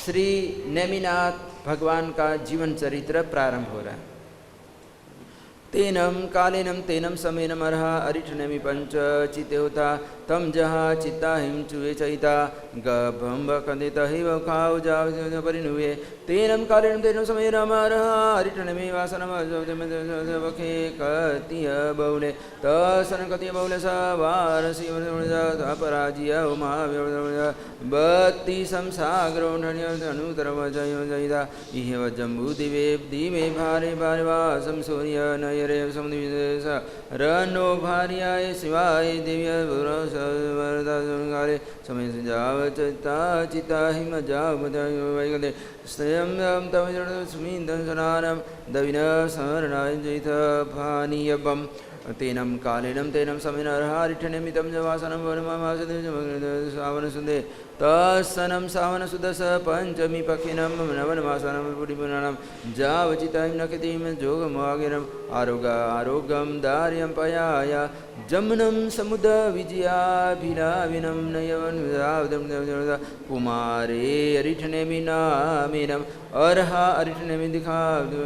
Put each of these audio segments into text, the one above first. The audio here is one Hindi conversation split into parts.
श्री नेमिनाथ भगवान का जीवन चरित्र प्रारंभ हो रहा है। तेनम कालेनम तेनम समेनम अर्हा अरिठनेमि पंच चिते होता तम जहा चित्ता हिम चुए चैता गभम बकंदित हिव खाओ जाव परिनुवे तेनम कालेनम तेनम समेनम अर्हा अरिठनेमि वासनम वखे कतिय बहुले तसन कतिय बहुले सवारसी अपराजिय उमा बत्ती संसाग्रो अनुतर जयदा इह जम्बू दिवे दिवे भारे भारे वासम सूर्य नय रनो भार्याय शिवाय दिव्य वरदारे समय जाव चिता चिता हिम जाव वैगले स्वयं तव स्मिन्दनसनानं दविन शरणाय जैथ भानियबम तेनम कालेनम तेनम समेन अर्हारिठनेमितं जवासनं वनमासदेवसावन सुदे तत्सनं सावन सुदस पंचमी पक्षिणं नवनमासनं पुरिपुराणं जावचितां नखतिं जोगमागिरम् आरोग्यं दार्यं पयाय जमनं समुद विजयाभिलाविनं नयवनुदावदं कुमारे अरिठनेमि नामिनम् अर्हा अरिठनेमि दिखावसयायि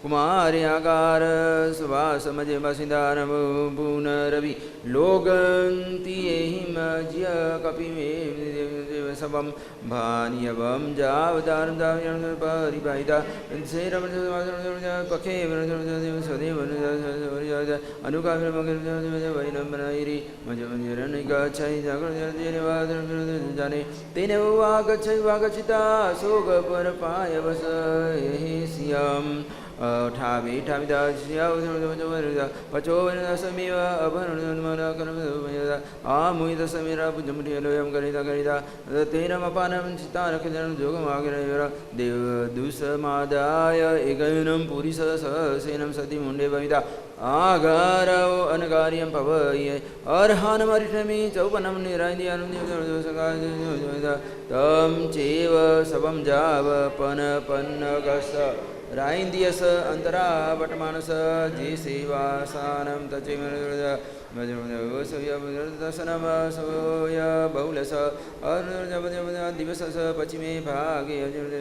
कुमारे आकार सुवासमजे वसिदानम पुनरवि लोगन्ति हिम ज्य कपिमे सबम भानियवम जावदारं दावयं परिबाहिता सेरम पखे सदेव अनुकाव्य वैनम्बनैरि मजमनिरनिगच्छै जाने तेन वागच्छिता शोकपरपायवस सियं ठावि ठाविदास्यावसमजवरदा पचोवनसमेव अभरणमनकरमदा आमुइदसमेरा पुजमुटिलोयं गरिता गरिता तेनमपानं चित्तानखजनं जोगमागिरयोर देवदुसमादाय एकयनं पुरिस सहसेनं सति मुण्डे भविता आगारव अनगार्यं पवये अर्हानमरिठनेमि चौपनं निरायन्दियानुदेवसकाय तं चेव सबं जाव पन्नगस राइंदियस अंतरा वटमानस जे सेवासानं तचेमदसनम सोय बहुलस दिवसस पश्चिमे भागे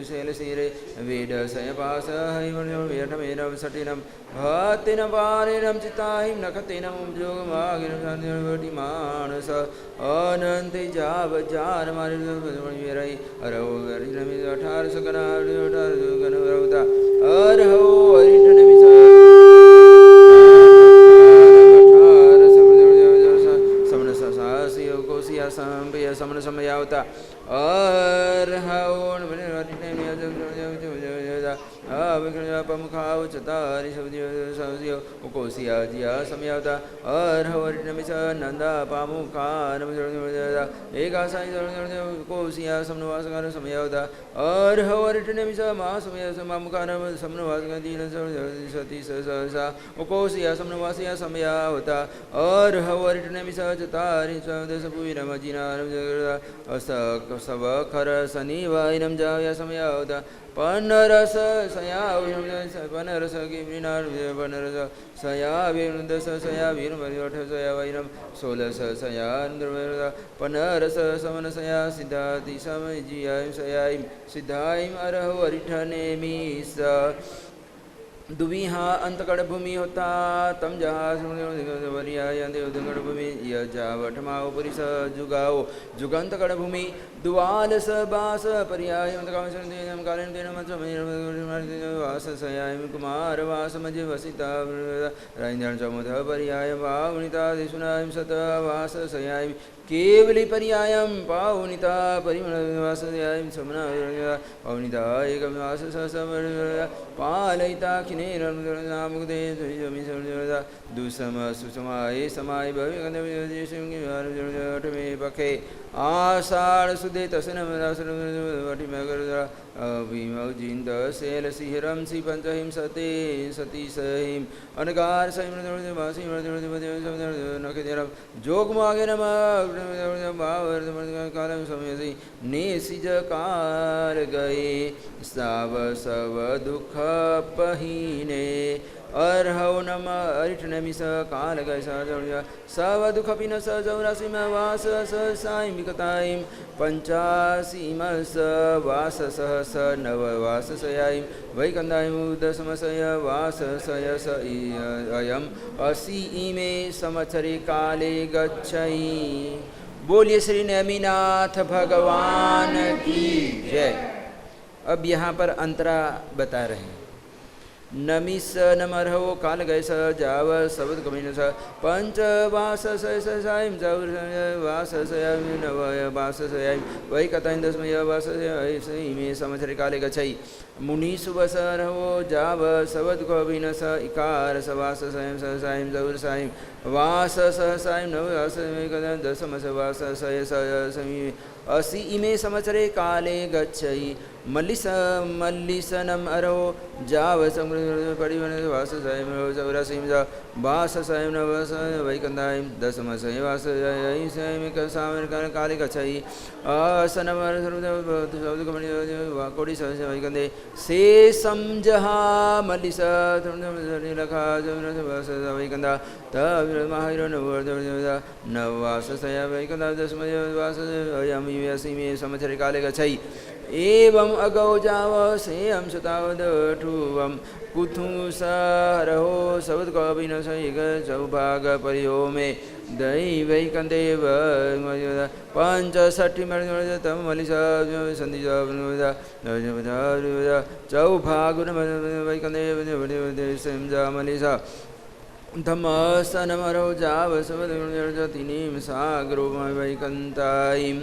शैलशिरे वेदसयपास हैमर्यमेरव सटिनं भतेन पारेणं चित्ताहिं नखतेनं जोगमागिरमानस अनन्ते जावजानमारिरై अरौ गरिनमि 18 गणवता अर्हो अरिठनेमि समन ससासियो कोसिया संपय समन समयावता अर्हो अरिठनेमि अविक्रमपमुखाव चतारि सवदियो कोसिया जिया समयावता अर्हो अरिठनेमि नंदा पामुखानमजदा एकासाय कोसिया समनवासकार समयावता अर्हो अरिठनेमि महासमय समामुखानम समनवासगदीन सति सहसा कोसिया समनवासिया समयावता अर्हो अरिठनेमि चतारि सवदसपुविरमजिनारं जगदा असक सब खर शनिवाइनम जाव्या समयावता पन्नरस सयाविरम पन्नरस किमृनार पन्नरस सयाविरदस सयाविरमठ सयावैरम 16 सयान्द्रवरदा पन्नरस समन सया सिद्धाति समजियाय सयायि सिद्धायि अरहो अरिठनेमि स दुविहा अंतकड़ भूमि होता तम जहावरियाय देवदकड़ भूमि यजावठमाओ पुरी स जुगाओ जुगंतकड़ भूमि दुआल स बास पर्याय कालेन तेन वास सयाय कुमार वास मज वसिता राइंद्र चमुध पर्याय वावनिता दिशुनाय सत वास सयाय केवली पर्यायं पावनिता परिमलवास सयाय समना पावनिता एकवास समर पालयिता किनेरमुदे दुसम सुसमाय समाय भविगंधमे पखे आषाढ़ सुदे तसनमरासरवटिमगर अभिमौजिन्द शैलशिहरं श्री पंचहिं सते सती सहिं अनगार सहिं नखदेरं जोगमागे नमः समयसी नेसिज कार गए साव सव दुख पहीने अर्हौ नम अरिष्टनेमि स कालगय सवदुःखपिन स चौरासीम वास स साईं विकताईं पंचासीम स वास सहस नववास सयाईं वैकन्दाईं उदसमसय वास सय स अयम असी इमे संवत्सरे काले गच्छई। बोलिए श्री नेमिनाथ भगवान की जय। अब यहाँ पर अंतरा बता रहे हैं। नमिस नमरहो काल गय स जाव शब्द कमिन स पंच वास साइम वास नवय वास सयाम वै कथाइन दसमय वास में संवत्सरे काले गच्छई। मुनि सुबसरहो जाव शब्द कमिन स इकार स वास सयम साइम जौर साइम वास साइम नव वास दसम वास सय समी असी इमे संवत्सरे काले गच्छई। मल्लिसनम अरो जाव परिवन वास साइम चौरासीम वास साइम नवस वैकंदाइम दसम सय वास साइम काले गच्छई। असनम कोड़ी वैकंदे से समझहा मल्लिस लखा वैकंदा तहिरो नववास सया वैकंदा दसम वास अयमी में संवत्सरे काले गच्छई। एवं अगौ जाव सेयम सुतावदठुवम कुथुसरहो शब्द कविन सैग सौभाग परिहो में दई वैकंदेव पंचषठी तम मलिस संधि चौभागुन वैकंदेव मलिस धम्मसनमरो जाव शब्द तिनीम सागरो वैकंताईम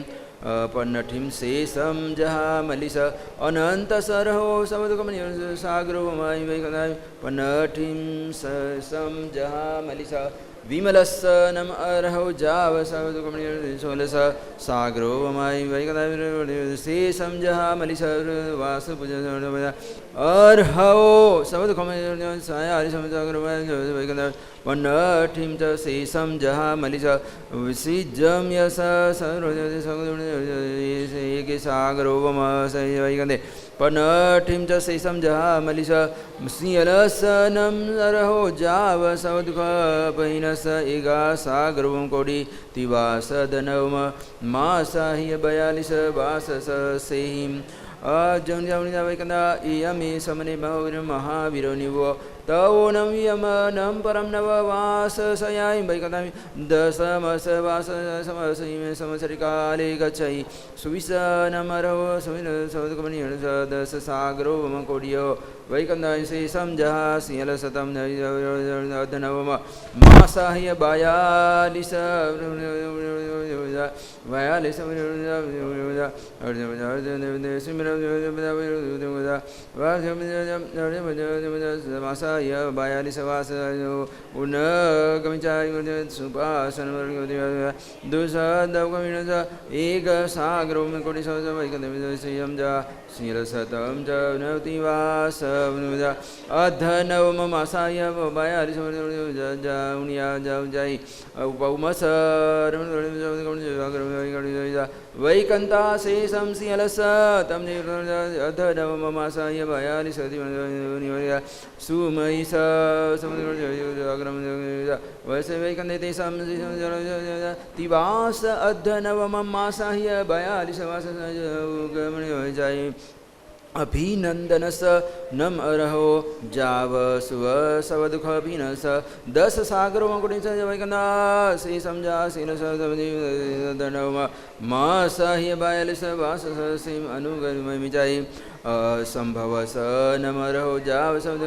पन्नठिम शेषम जहा मलिस अनंत सरहो शब्दकम सागरो माई वैकंदाई पन्नठिम शेषम जहा मलिस विमलस्सनम अर्हौ जाव शब्दकम सोलस सागरो माई वैकंदाई शेषम जहा मलिस वास अर्हौ शब्दकम साया सागरो वैकंदाई पन्नठिम च शेषम जहा मलिस विसिजम यस सागरो वैकंदे पन्नठिम च शेषम जहा मलिस सिंहलसनम अरहो जाव सौदुख पहिनस एगा सागरो कोडी तिवास दनवम मासाह्य 42 वास सेहिम अजौनिजा वैकंदा इयमे समने महावीरो निवो तवोनम यमनम परम नववास सयाई वैकंदामि दसमस वास समसमे संवत्सरे काले गच्छई। सुविसनमरो सौदकमनि दस सागरो कोडियो वैकंदाय शेषम जहा सिंहलसतम नवम मासाह्य 42 42 वास उन गमिचाय सुपासन दुसदवकमिन एक सागरो में कोटि वैकंदम जा शीलशतम च नवतिवास अधनवम मासाय 42 जाउनिया जाउ जाई उपमस वैकंता शेषम सिंहलस तम अधनवम मासाय 42 सुमयि समुद्रम वैसे वैकंदे तेषां तिवास अधनवम मासाह्य 42 वास जाई। अभिनंदनस नम अरहो जाव सुव सवदुख अभिनस 10 सागरो मकुटि वैकंदा से समझा सीन सदनव मासाह्य 42 वास सिम अनुगमि जाई। असंभवस नमरहो जाव शब्द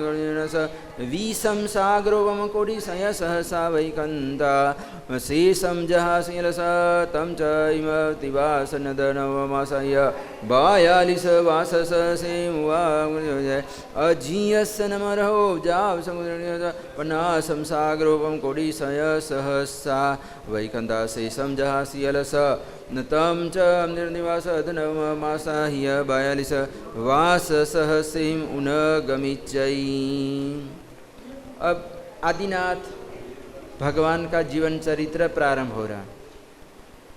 विषम सागरो वम कोटि सय सहसा वैकंता शेषम जहा शीलस तम च इम तिवास नदनवमासाह्य 42 वास सेम अजीयस नमरहो जाव समुद्र पन्नासम सागरो वम कोटि सय सहसा वैकंता शेषम जहा शीलस तम च निर्निवास धनवमासाह्य 42 वास सहसिम उनगमिच्चई। अब आदिनाथ भगवान का जीवन चरित्र प्रारंभ हो रहा।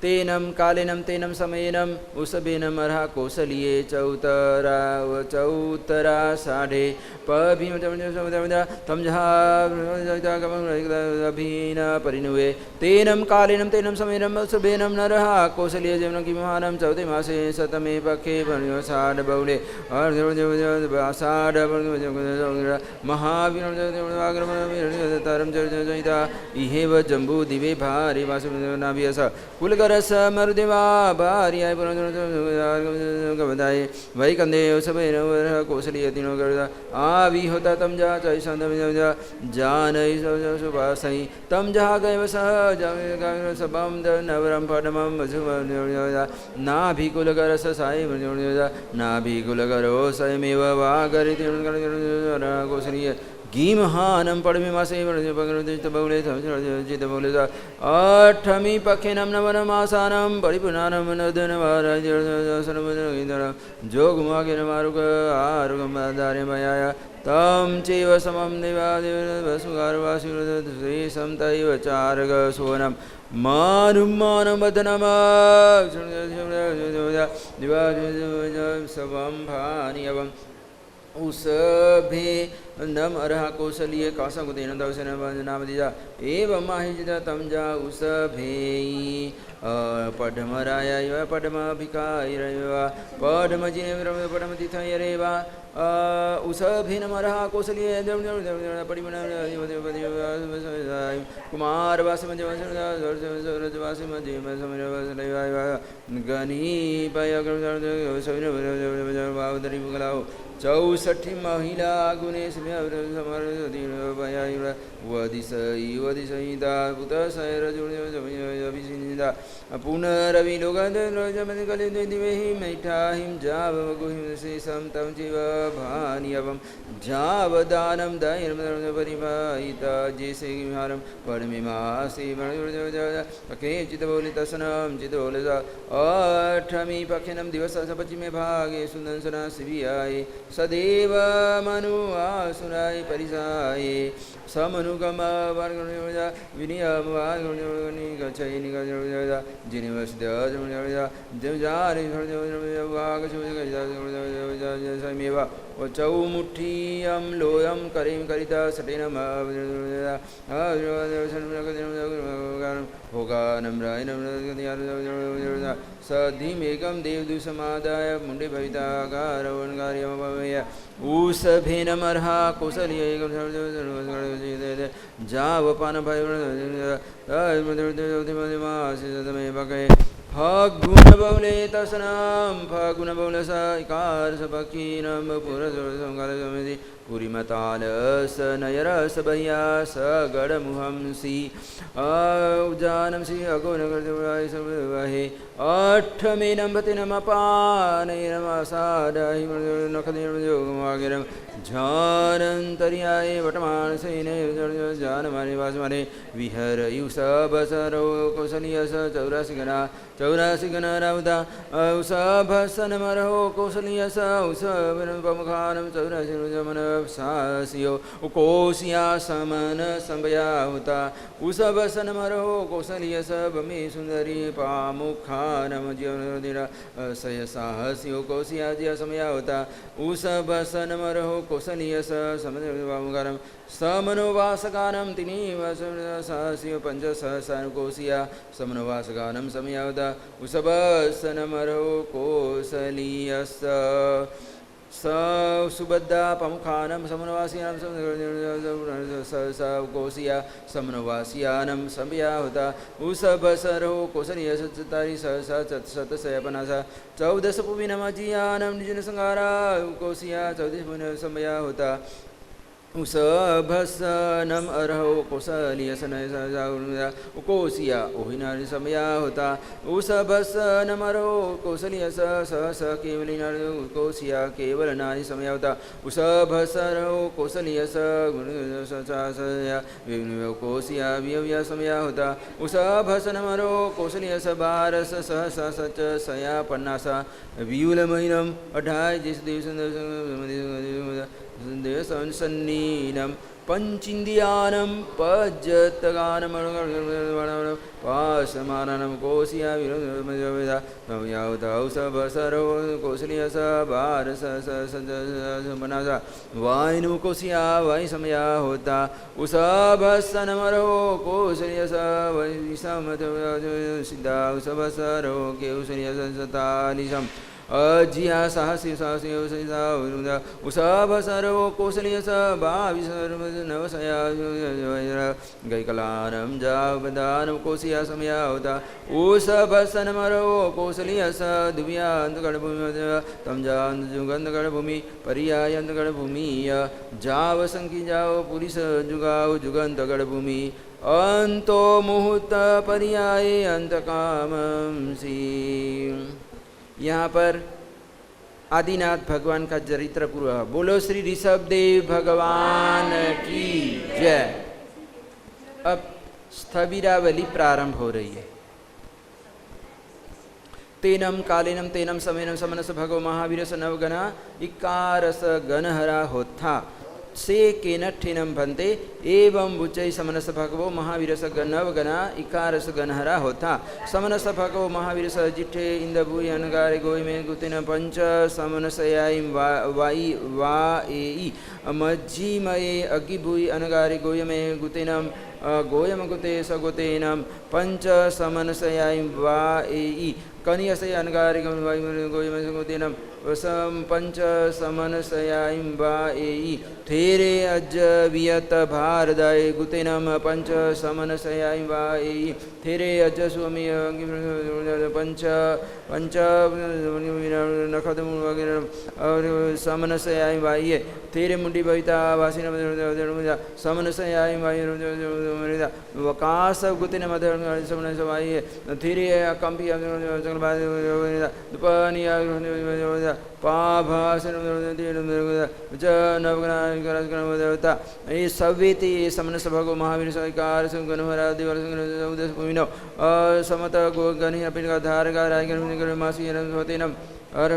तेनं कालेनं तेनं समयेनं उषभेनं अर्हा कौसल्ये चौतरा साढ़े पभीम तम जहाभिन परिणुवे तेनं कालेनं तेनं समयेनं उषभेनं नरहा कौसल्ये जीवनं किमहानं चौथे मासे शतमे पक्षे साढ़ बहुले साढ़ महावीरं चरिता इहेव जम्बू दिवे भारी वासुनाभियस कुलकरस मरुदेवा भार्याय पुनः वैकंदे सबेन कौशलीय तीनों करता आवी होता तम जा चाहे संतम जानई सुभाषई तम जहा गए सह सबम नवरम पडमम नाभि कुलकरस साई नाभि कुलकरो स्वयमेव वागरि कौशलीय गीमहानं पडमिमासे बहुले चित बहुले अठमी पक्षेनं नवनमासानं परिपुनानं नदनवाराजन जोगमागिन मारुग आरुगम दार्यमयाय तम चैव समं देवादेवसुगारवासुश्रीशं तैव चारग सुवनं मानुमानं वदनं सवं भानियवम् उसभे नम अर्हा कौशल्ये कासंकुतेन दवसेन नामदिजा एवं माहिजिता तमजा उसभे पढ़मराय पढ़मभिकायरैव पढ़मजिनेव पढ़मतिथयरेव उसभेन अर्हा कौशल्ये कुमारवासमजवसगणीपय चौसठी महिला गुणेश वदिसईदा पुतसैरजुनिदा पुनरविलोकलिदिवेहि मैठाहिं जावगुहिं शेषं तं जीव भानियवं जावदानं दैर्मपरिमायिता जेसे विहारं परमिमासि केचितबोलितसनं चितबोलित अठमी पक्षिणं दिवस पश्चिमे भागे सुन्दंसना शिवियाय सदैव मनु आसुराय परिसाय समनुगम विनियम गच्छैनि जिनिवस्मेव चौमुठीयं लोयं करीं करिता सटेन भोगानं सधिमेकं देवदुसमादाय मुंडे भविताकारवनकार्यमपमेय ऊषभेनमर्हा कौशल्ये जावपान भय फगुणबहुले तसनं फगुणबहुलस इकारसपक्षीनं पुरसंकारसमिति पुरीमतालस नयरस बह्या स गडमुहंसि उजानंसि अगोनगर्दवाय सर्वहे अठमेनं भतिनमपानैरमासादाहि नखदिर्योगमागिरं झानन्तर्याय वटमानसेने जानमाने वासमाने विहरयुषभसरो कौसल्यस चौरासि गणा रावता औषभसनमरहो कौसल्यस औषभमुखानं चौरासि मन सासियो उकोसिया समन संभयाहुता उसभसनमरहो कौसल्यस बमे सुंदरी पामुखानम जीवनदिरा सय साहस्यो कौसिया जिय समयाहुता उसभसनमरहो कौसल्यस समनवामुखानं समनोवासगानं तिनीव साहस्यो पंचसहस्रकोसिया समनोवासगानं समयाहुता उसभसनमरहो कौसल्यस सुबद्धा पमुखानं समनवासियानं कौशिया समनवासियानं संव्याहुता उसभसरो कौसल्यस चतारि सहसा शतशयपनासा चौदश पुविनमजियानं निजनसंगारा कौशिया चौदश पुविन संव्याहुता उसभसनम अर्हो कौसल्यसनय उकोसिया ओहिनारि समयाहुता उसभसनमर्हो कौसल्यस सहस केवलिनारि उकोसिया केवलनारि समयाहुता उसभसर्हो कौसल्यस उकोसिया व्यव्या समयाहुता उसभसनमर्हो कौसल्यस बारस सहस सच सया पन्नासा व्यूलमहिनम अढाई जिस दिवस देवसन्नीनं पंचिंदियानम पज्जतगानम पासमानम कोसिया विरोधा यावताउ सब सरो कोसलिया स बार बनासा वायनु कोसिया वाय समया होता उसब सनमरो कोसलिया स वै समत सिद्धा उसब सरो के उसलिया सतानिसम अजिया साहसी साहसी उसभ सर्व कौशल्य स भावि सर्व नवसया गैकलानम जावदानम कोशिया समया होता उसभ सनमरो कौशल्य स दुव्यांत गणभूमि तम जान जुगंध गणभूमि पर्यायंत गणभूमि जाव संकी जाओ पुरुष जुगाओ जुगंत गणभूमि अंतो मुहूर्त पर्याय अंत कामम सी। यहाँ पर आदिनाथ भगवान का चरित्र पूरा। बोलो श्री ऋषभदेव भगवान की जय। अब स्थविरावली प्रारंभ हो रही है। तेनम कालीनम तेनम समेनम समनस भगव महावीरस नवगना इकारस गणहरा होता से केनठिनम भंते एवं बुचय समनस भगवो महावीरस नवगना इकारस गणहरा होता समनस भगवो महावीरस जिठे इंदभूय अनगारे गोय में गुतिन पंच समनसयायम वाई वाई मज्जिमये अगिभूय अनगारे गोय में गुतिनम गोयम गुते सगुतेनम पंच समनसयायम वाई कनियसे अनगारे गोय में सगुतेनम वसम पंच समनसयायम वाई थेरे अज वियत भारदाय गुतेनम पंच समनसयायम वाई थेरे अज स्वामी पंच पंच नखदम वगैरह समनसयायम वाई थेरे मुंडी भविता वासिन समनसयायम वाई वकास गुतेन मध समनस वाई थेरे कंपी दुपनिया पाभासन नवगना ये सवेति समनस भगो महावीर सकार गणहरा दिवस भूमिनो समत गो गणि अपने धारगा राय मासी होतेनम और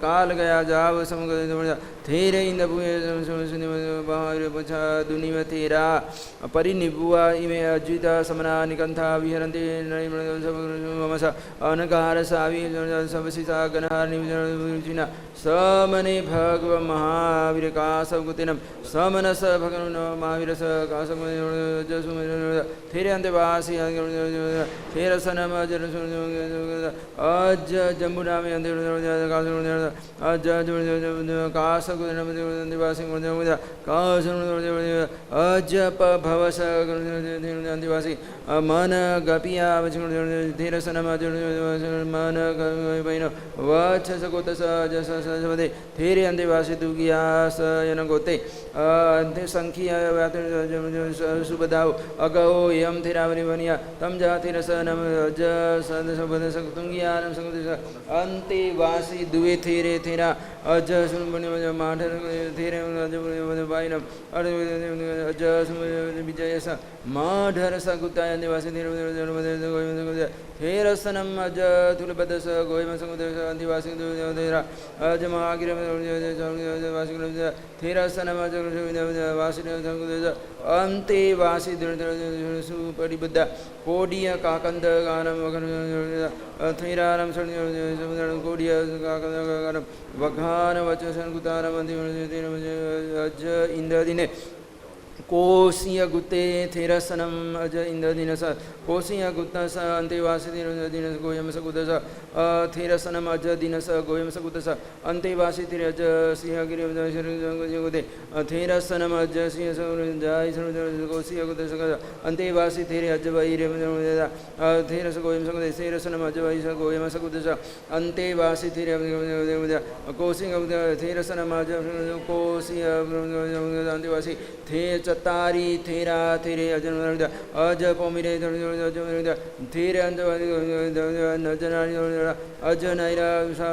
काल गया जाव समुद्र थेरे इंद दुनिव थेरा परिनिभुआ इमे अज्युत समना निकंथा विहरन्ति ममस अनकार सावी सबसिता गणहार निविना समने भगव महावीर कासगुतिनम समनस भगवन महावीर कासग थेरे अंतवासी थेरसनम अज जम्बुनामे अज कासगुतिवासी अजप भवस दिवासी मन गपिया धीरसनम मन गैन वक्ष सगोत सजमदे धीरे अंधेवासी दुगिया सयन गोते अंधे संख्या सुबधाव अगो यम थेरावरी बनिया तम जा थेरसनम अज सद तुंगियानम संगुत अंते वासी दुए there Thera a soon माठर there बाइनम अज विजय स माधर स गुताय निवासी थेरसनम अज तुलबद स गोयम समुद्र अंतिवासी अज महागिर थेरसनम अज वासी अंते वासी सुपरिबुद्ध कोडिय काकंद गानम थेरानम कोडिय काकंद गानम वघान वचन गुतानम अज इंद्रदिने कोसिय गुते थेरसनम अज इंद्रदिनस कोसिय गुत्तस अंतेवासी दिनस गोयम सकुदस थेरसनम अज दिनस गोयम सकुदस अंतेवासी थिर अज सिंहगिरि गुते थेरसनम अज सिंह जाय कोसिय गुतस अंतेवासी थिर अज वैर थेरस गोयम सकुदे थेरसनम अज वै गोयम सकुदस अंतेवासी थिर कोसिय थेरसनम अज कोसिय अंतेवासी थे चतारी थेरा थेरे अजन अज पोमिरे थेरे अज नैरा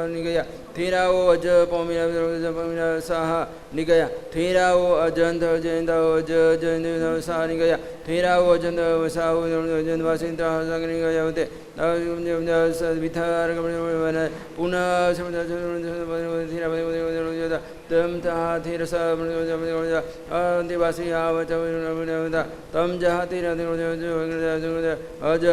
निगया थेराओ अज पोमिरा साहा निगया थेराओ अजंत अजंत अज जन सा निगया थेराओ अजंत वसाओ अजंत वासिंत निगया होते पुनः तम तहा थेर दिवासी तम जहा तेरा अज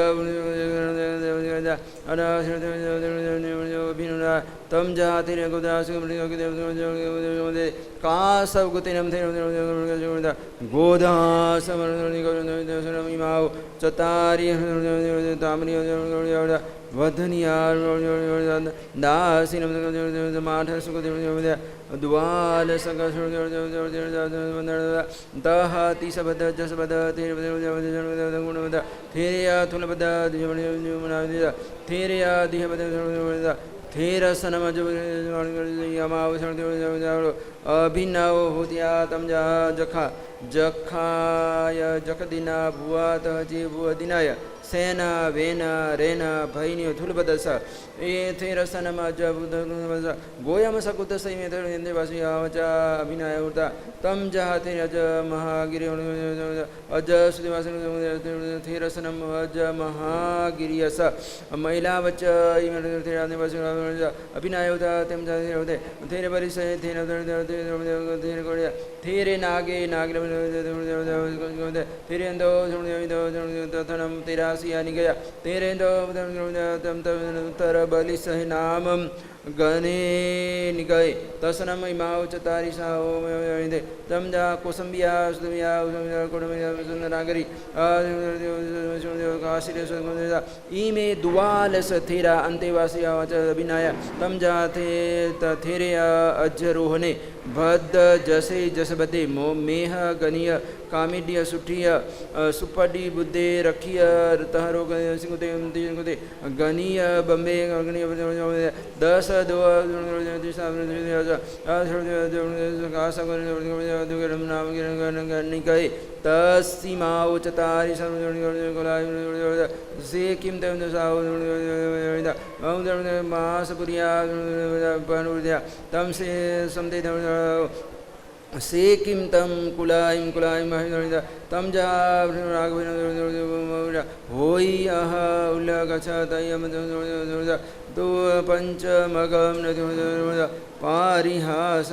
तम जहा तेरे का सब गुतिनम गोदास चतारी तामरी वधनिया दासीनम माठ सुख द्वाल संग दहति सबद जसबद गुणवद थेरिया थुलबद थेरिया दिहबद थेरसनम अभिनव होतिया तम जखा जखाय जखदिना भुआ तहजी भुआ दिनाय सेना वेना रेना भैन्यो थुलबदस ए थेरसनम जब गोयम सकुत सही में वासी आवचा अभिनय होता तम जहा तेर अज महागिरि अज सुदिवास थेरसनम अज महागिरियस महिला बच्च अभिनय होता तेम होते थेरे बरी से थेरे नागे नाग थेरे तथनम तेरासिया निगया तेरे तर बलि सह नामम गणे निगये तसनम इमाव चतारी साओ तम जा कोसंबिया सुदमिया नागरी इमे दुआलस थेरा अंतेवासी अभिनाय तम जा थेरे अजरोहने भद जसे जसबते मेह गनीय कामिडिय सुठिय सुपडी बुद्धे रखिय तहरो सिंगुते गनीय बम्बे गनीय दस दो निकय तस्सीमाओ चतारी से किम मासपुरिया तम से समते से किम तम कुलाइम कुलाइम तम जा होई अह उल्लगछतयम तो पंचमगम पारिहास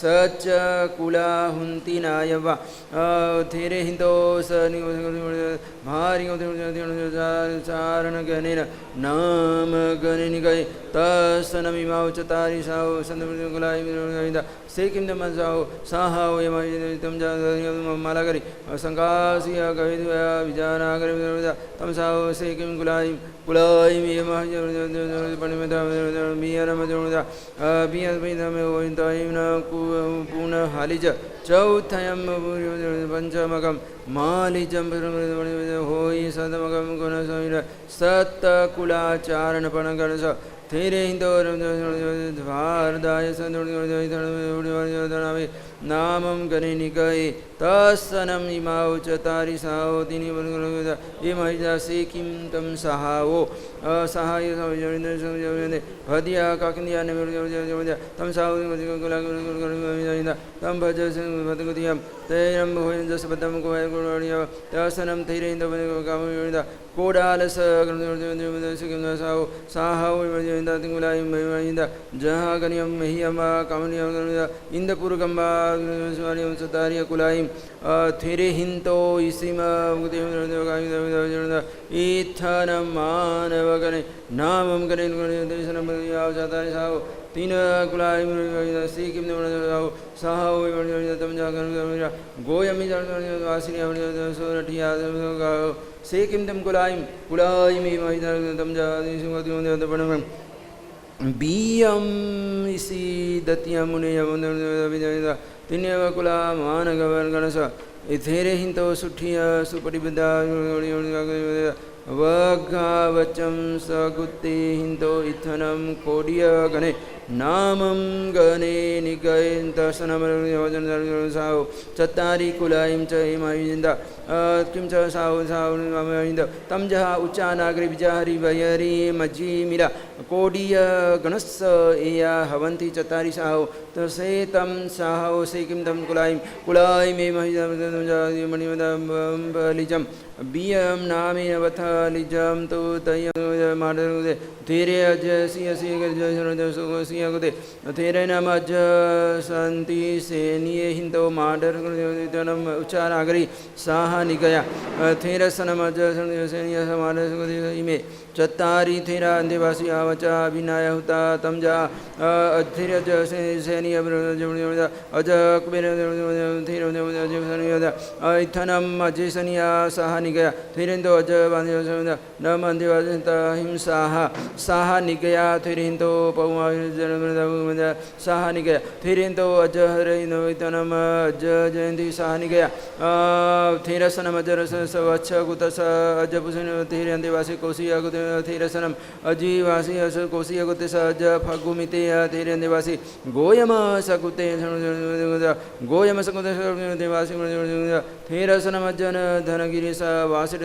सच कुला हुंती नायवा थेरे हिंदो भारी चारण गणेन नाम गणे निगये तसनमिमाव चतारी साओ संकुलाय से किम तम जाओ साहाओ यम जा माला करी संकासिया कविद्वया विजानागर तम साओ से किम कुलाय कुलाय पुनः हालिज चौथयम पंचमकम मालिजम होई सदमकम गुण सत्कुलाचारण गणस थेरे हिंदो भारदाय नामम गणे निकये तसनम इमाव चतारी साओ तिनि ये महिला से किम तम सहाओ असहाय भदिया काकनिया तम साओ तम भज भदगुतियम तैरम भोजन जस बदम को तसनम थेरे हिंदो काम कोडालस साओ साहाओ जहाँ गनियम महियमा कामनिया इंदपुरगम्बा चतारिय कुलाइम थेरे हिंतो इसीम इथन मानव गणे नामम गणे चतारी साओ तीन कुलाइम सी किम साहो तम जाकर गोयमी सोरठिया से किम तम कुलाइम कुलाइम तम जा बीयम इसी दतिया मुने तिन्यव कुला मान गवन गणस थेरे हिंतो सुठिया सुपटिबदा वघावचं सगुत्ते हिन्दो इथनं कोडिय गणे नामं गणे निगयन्तसनमयोजनसाहो चत्तारि कुलायं च हिमायुजिन्दा किं च साहो साहुन्द तं जः उच्चानागरि विजाहरि वयरि मज्जि मिला कोडिय गणस्स एया हवन्ति चत्तारि साहो तसे तं साहो से किं तं कुलायं मे मणिमदं बियम नामेन वथ लिजम तो तयं माडरुदे तेरे अज सिय सिय गुदे तेरे नम अज संति सेनिये हिंदो माडरुदनम उच्चारागरी साहा निगया तेरे सनम अज सेनिय समाडरुदे इमे चत्तारि थेरा अंधेवासी आवचा अभिनाय हुता तमजा अथिर अज सेनिय अज कुबेर थेर इथनम अजेसनिया साहा निगया थिरिंदो अज बांधे नम अंधेवासिता हिंसाहा साहा निगया थिरिंदो पौमा साहा निगया थिरिंदो अज हरिनो इतनम अज जयंती साहा निगया थिरसनम अजरस सवच्छ कुतस अज पुसन थिरे अंधेवासी कोसिया कुत थिरसनम अजीवासी अस कोसिया कुत अज फगुमिते थिरे अंधेवासी गोयम सकुते गोयम सकुते देवासी थिरसनम अजन धनगिरी स वासिर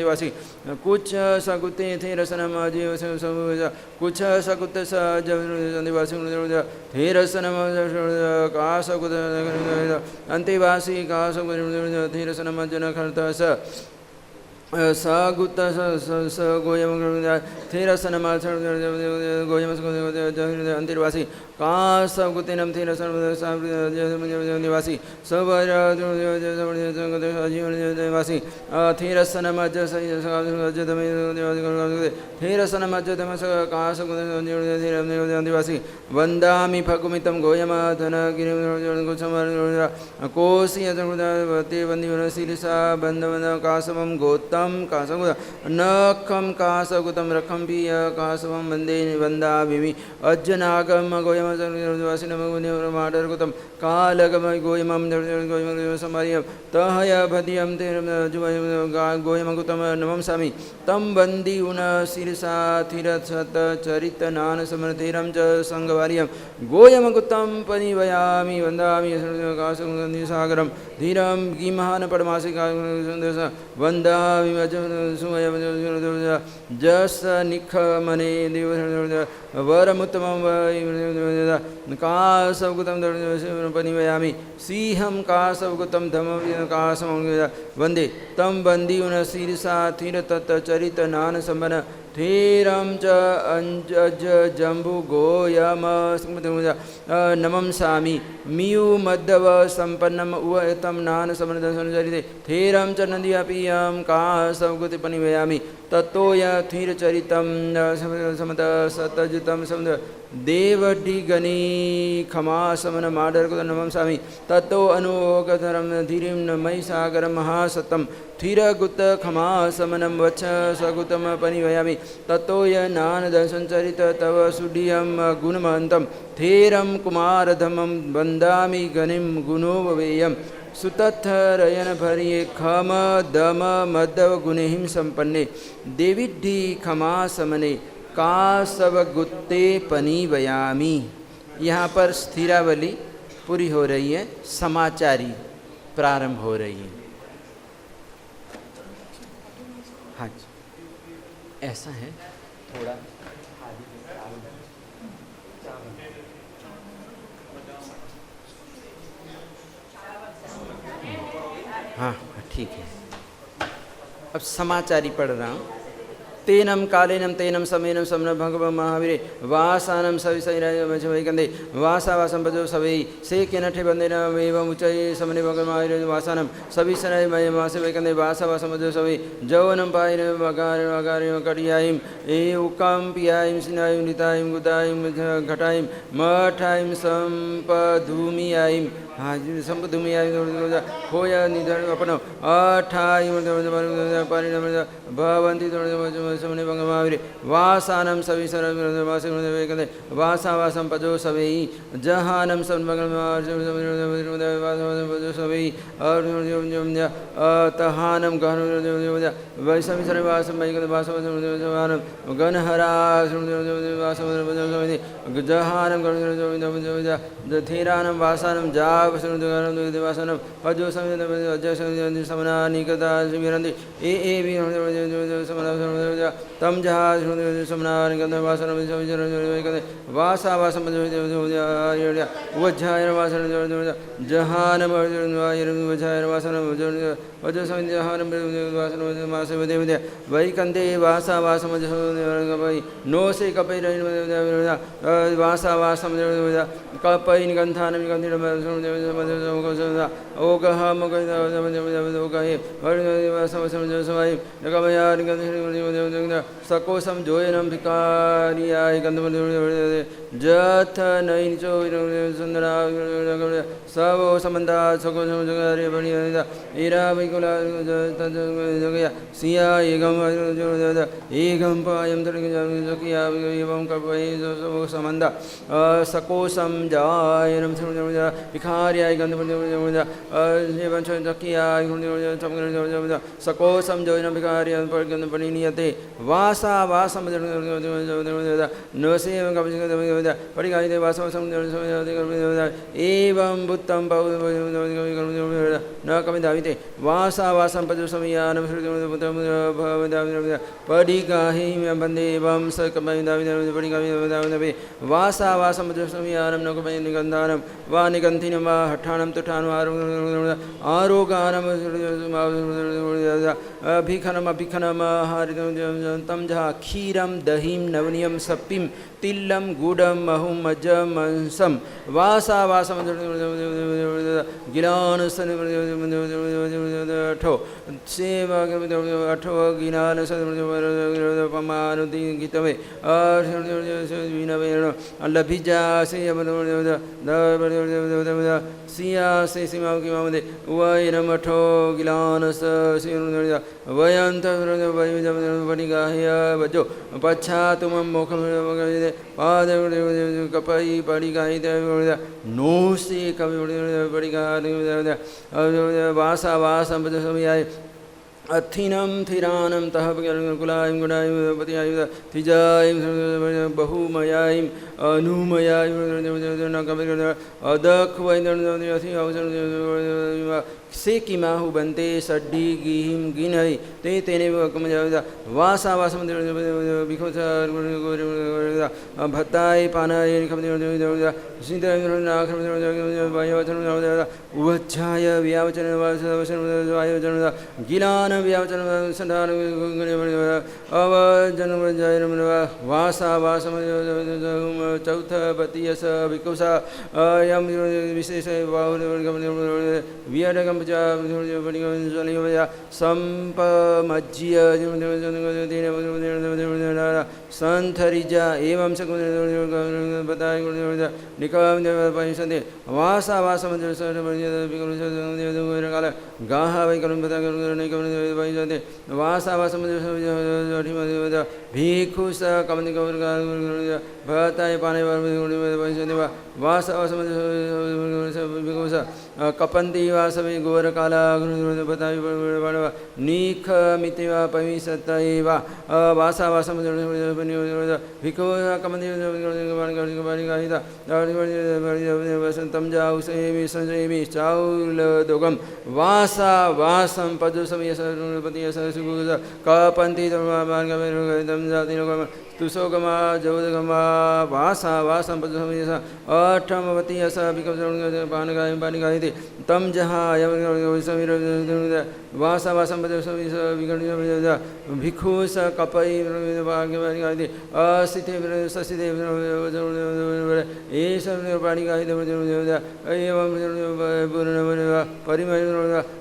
वासी कुछ सकुते थे रसनम अजीव कुछ सकुत सवासी थे रसनम का सकुत अंतेवासी का थे रसनम जन खर्त स सगुत स गोयम थेरसनम गोयम अंतिर्वासी का सगुतिनम थेरसनवासी सवरवासी थेरसनम थेरसनम का सगुतिवासी वंदामि फगुमितम गोयम धनगिरि कोशी वंदिसा बंधवन कासवम गोत्तम कासगुत नखम कासगुतम रखम पिय कासवम वंदे वंदामि अज्जनागम गोयम माडरगुतम कालगम गोयमं समार्यम तहय भदियम गोयमगुतम नमं सामि तम वंदी उन शिरसा थिरसत चरित नान समर्थेरम च संगवार्यम गोयमगुतम परिवयामि वंदामि कासगुतम धीरम गिमहान पडमासिका वंदामि जस निख मने देव वरमुत्तमं कासवगुतं परिवयामि सिंहं कासवगुतं धमं कासमं वन्दे तं वन्दीयुन शीर्षा थिरतत् चरित नान संबन थेरं च अंजज जम्बु गोयम नमं सामि मियु मद्दव संपन्नम उयतं नान समनचरिते थेरं च नदीयपीयं कासवगुति पनिवयामि तत्तोय थिरचरितं समत सतजितं समद देवडिगनी खमासमन माडरगुत नमं सामि तत्तो अनुगधरं धीरिं मयि सागरं महासतं थिरगुत खमासमनं वच्छ सगुतं परिवयामि तत्तोय नानदसञ्चरित तव सुडियं गुणमन्तं थेरं कुमारधमं वन्दामि गणिं गुणोवेयं सुतत्थरयन भरिये खम दम मदव गुणहिं संपन्ने देविड्ढी खमासमने कासवगुत्ते पनिवयामि। यहाँ पर स्थिरावली पूरी हो रही है, समाचारी प्रारंभ हो रही है। हाँ जी, ऐसा है थोड़ा हाँ ठीक है। अब समाचारी पढ़ रहा हूँ। तेनम कालेनम तेनम समेनम समन भगव महावीरे वासानम सविसैराज वैकंदे वासा वासम भजो सवै से के नठे बंदेन एवं उच्चये समने भगव महावीरे वासानम सविसैराज मय वासे वैकंदे वासा वासम भजो सवै जवनम पायिन वगार वगार कटियायिम ए उकम पियायिम सिनायिम नितायिम गुदायिम घटायिम मठायिम संपधूमियायिम हाँ जी संपधूमियायिम होय निधन अपन अठायिम परिणम भवन्ति समने भंगमाविरे वासानं सविसरवासकन्दे वासावासं पजो सवै जहानं सन्भगमाजो सवै तहानं वैसमिसरवासं वैकवासवसं गणहरा जहानं धीरानं वासानं जावसनं पजो समनानिकता विरन्ति तम जहासमनानिकवासनं वासावासं वज्रायवासन जहानं वज्रायवासनं वजो जहानं वैकन्ते वासावासं नो से कपै वासावासं कपै निगन्धानं ओगः सकोसम जोयनम भिकारियाय जथ नैचो सुंदरा सब समन्ता सको जगरे बणिया इरा वैकुला जगया सिया एकम पायम जकिया एवं कपै सब समन्ता सकोसम जायनम भिकारियाय एवं जकिया सकोसम जोयनम भिकारिया परिणीयते वासा वासम नवसे परिगायते वासवसम एवं बुद्धं न कविदाविते वासा वासं पजुसमयानं परिगाहि वन्दे एवं स कविदाविते वासा वासं पजुसमयानं न कवि निगन्धानं वा निगन्थिनं वा हठानं तुठानं आरोगानं अभिखनम अभिखनम तम जहा क्षीरम दहीम नवनियम सप्पीम तिल्लम गुडम महूम मजमंसम वासा वासम गिलान ठो सेव अठो गिलान पमानुदितवे लभिजा से सिया से सीमा की मामदे वैरम अठो गिलान वयंत वनिगाह्य बजो पच्छा तुम मोखम पाद कपई पड़ी गाई नो से कवि पड़ी गा वासा वासम समयाय अथिनम थिरानम तह कुलायम गुणायम पतियायम थिजायम बहुमयायम अनुमयायम अदख से किमाहु बनते सड्डी गिहिम गिनई ते तेने वासा वासम भत्ताय पानाय उवच्छाय व्यावचन गिलान व्यावचन अवजन वासा वासम चौथ पतियस विकुसा यम विशेष वियडगम संपमज्य संथरिजा एवं निकम वासा वासम गाह वैकल वासा वासम भिक्षु स कमनि भताय पाने वासा वासम कपन्ति वासवे गोरकाला नीख मितिवा पविसतैवा वासा वासम भिको कमन्ति वसन्तं जाउसेमि संजयमि चाउलदोगम वासा वासं पजुसमय सरपति सरसुगुज कपन्ति तमार्गमेरुगदं जातिनोगम तुसोगमा जवदगमा वासा वासं पजुसमय अठमवति अस विकमपानगाय पानिगायति तम जहा यमसमीर वासा वासं पजुसमय विगणित भिक्षु स कपई पानिगायति असिते ससिते एष पानिगायति एवं परिमय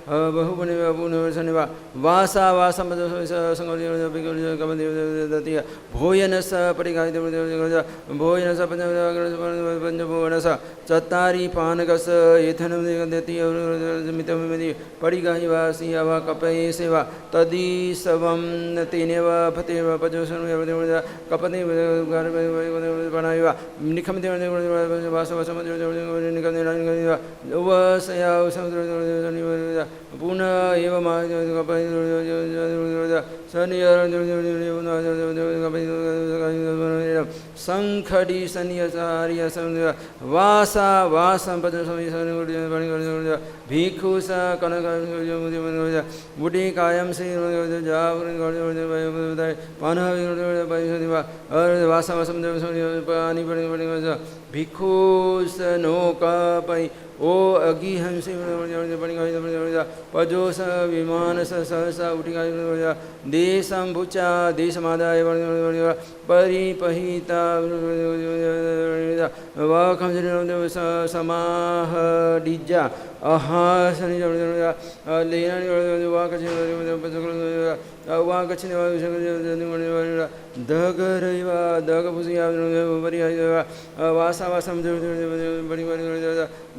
बहुपनि पुनर्शनिवा वासा वासं पजुसमय भोयन स परिगायित भोयन स पंचभुवन स चत्तारि पानकस एथनं दति मितं विमति परिगाहिवा सियावा कपये सेवा तदी सवम तेनेवा फतेवा पजोसन कपते बनाइवा निखमते वासवसम निकमते वसया पुनः एवं संखड़ी सन्यासार्य वासा वासम भिक्षु स कनक बुढ़ी कायम से वासा वासम भिक्षु स नौका पै ओ अगी हंसी पजोस विमान सहसा उठिका देशम भुचा देशमादाय परिपहिता वखम समाह डिजा अहासनि दगरैवा दगभुसिया वासावासम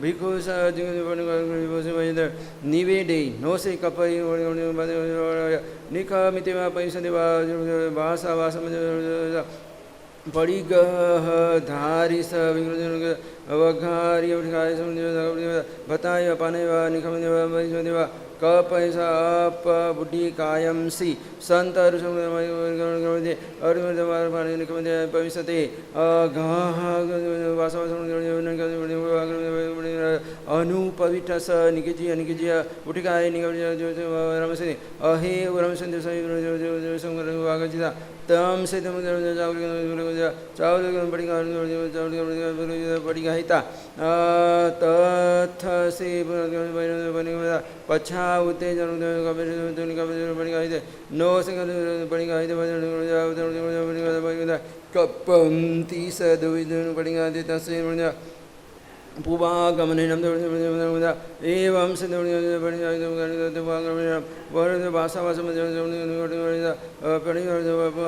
भिक्षुस निवेदे नोसे कपै निखमितिवा पैसदेवा भाषावासम परिगह धारी स वघार्य भताय पानवा निखमदेवा कपैसा अप बुद्धि कायम सी संत भविष्यते अनुपविठ स निकिजिया निकिजिया उठिकाय रमसे अहे रमसंत तम से पड़िगाहिता तथ से पछा उत्तेजन नो से कपंती सदुविधन पड़िगाते तस्य पुवागमनम एवं से भाषावासम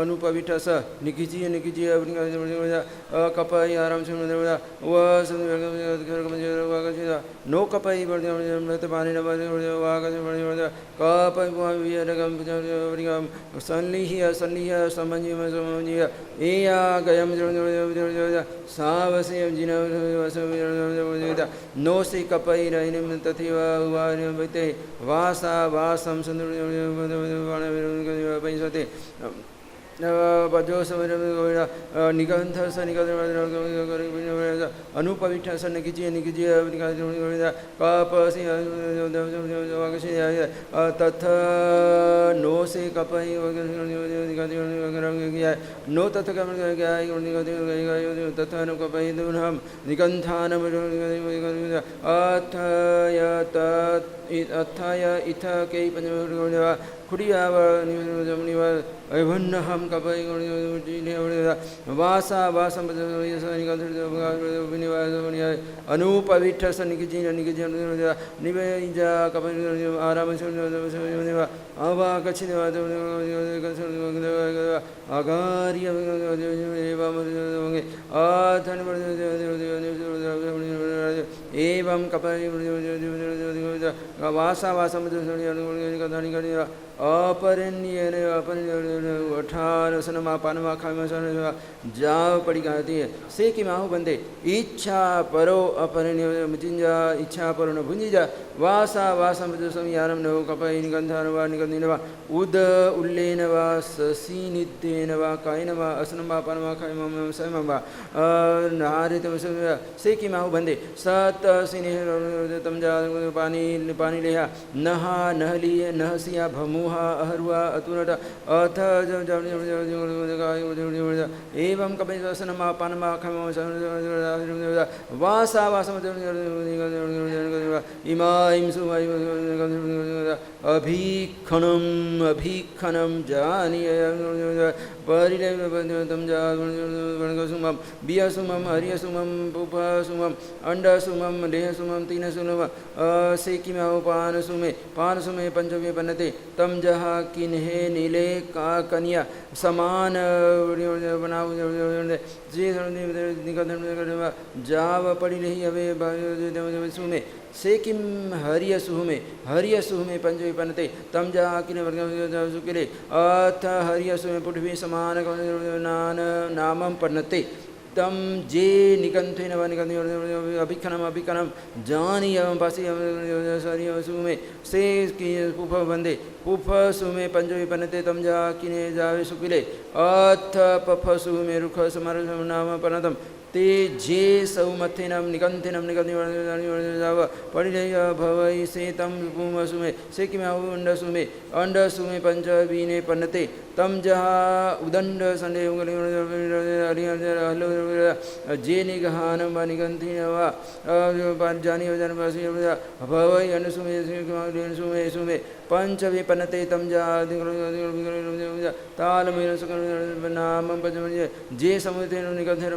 अनुपविठ स निकिजिय निकिजिय कपय आराम से नो कपय पानी कपय सन्निह्य सन्निह्य समंजीय एया गयम सावसे जिन नो से कपई रहिनिम तथैव उवारिते वासा वासम पैसते निगंथ स अनुपविठ स निकिजिय निकिजिय कप तथ नो से कपई नो तथ तथा नो कपई निगंथान अथय इथ के खुड़ियावन्न हम कपई वासा वासम अनुपविठ स निकिजी निकिजी निवेजा कपई आराम अवाकछि अगार्य एवं कपई वासा वासम अपरण्यन अठारसनमा पानमा खामा जाव पड़ी गाती है से कि माहू बंदे इच्छा परो अपरण्य मुचिंजा इच्छा परो न भुंजिजा वासा वासम यारम न कपय निगंधान वा निगंधिन वा उद उल्लेन वा ससीनित्येन वा कायन वा असनम वा पानमा खामा सम वा नारित से कि माहू बंदे सत सिने तम जा पानी पानी लेहा नहा नहली नहसिया भमुहा अहरुआ अतुनट अथ एवं कपिसनमा पानमा खम वासा वासम इमाइम सुमाइ अभीखनम अभीखनम जानीय परिलयम जासुमम बियसुमम हरियसुमम पुपसुमम अंडसुमम देहसुमम तीनसुमम से कि किम्याहो पानसुमे पानसुमे पंचमे पन्नते तम जहा किन्हे नीले का कन्या समान बनाव जाव पड़ी रही हवे सुमे से किम हरियसुमे हरियसुमे पंचमे पन्नते तम जहा किन्हे सुकिले अथ हरियसुमे पुष्पे समान नामम पन्नते तम जे निकंथेन व अभिखनम अभिखनम जानी एवं पासी सुमे से पुफ वंदे पुफ सुमे पंचमी पन्नते तम जा किने जावे सुकिले अथ पफ सुमे रुख समर नाम पन्नतम ते जे सौ मथेनम निकंथेनम निकंथेन परिणय भवै से तम सुमे से किम्याहु अंडसुमे अंडसुमे पंचवीने पन्नते तम जहा उदंड संडे जे निगहानम निगंथेन वा जानी भवै अनुसुमे सुमे सुमे पंचवे पन्नते तम जा तालमेन नाम पंचम जे समुथेन निगंथेन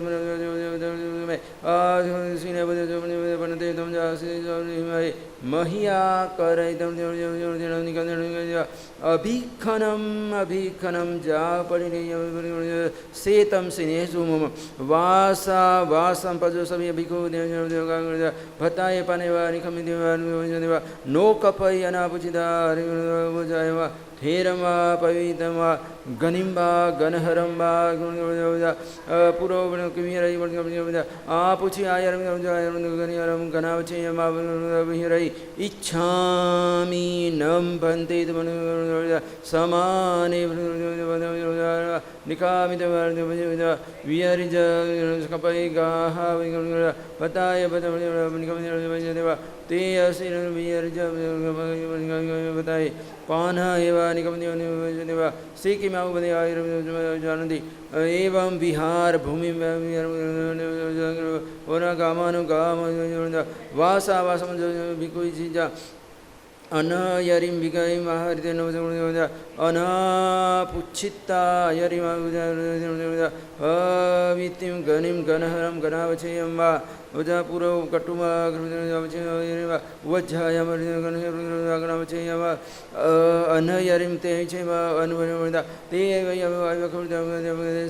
पन्नते तम जा महिया कर अभिखनम अभिखनम जा परिणय से तम सिनेसु मम वासा वासम पजो सभी अभिखो भताय पानेवा निखमिदेवा नो कपय अनापुचिता जायवा थेरमा पवितमा गनिम्बा गनहरम्बा पुरो किमिरई आपुछि आयरम गनिहरम गनावचेयमा विहरई इच्छामि नम भन्ते समाने निकामित विहरिज कपै गाः पताय ते असिर विहरिज बताए पान एवं निगम से किम्याहु जानती एवं विहार भूमि गामानुगाम वासा वासम भिकुई चीजा अनयरिम विगई महरित अनापुच्छिता यरिम अवितिम गनिम गनहरम गनावचेयम वा वजापुरो कटुमा वज्जायम गनावचेयम अनयरिम ते अनुवदा ते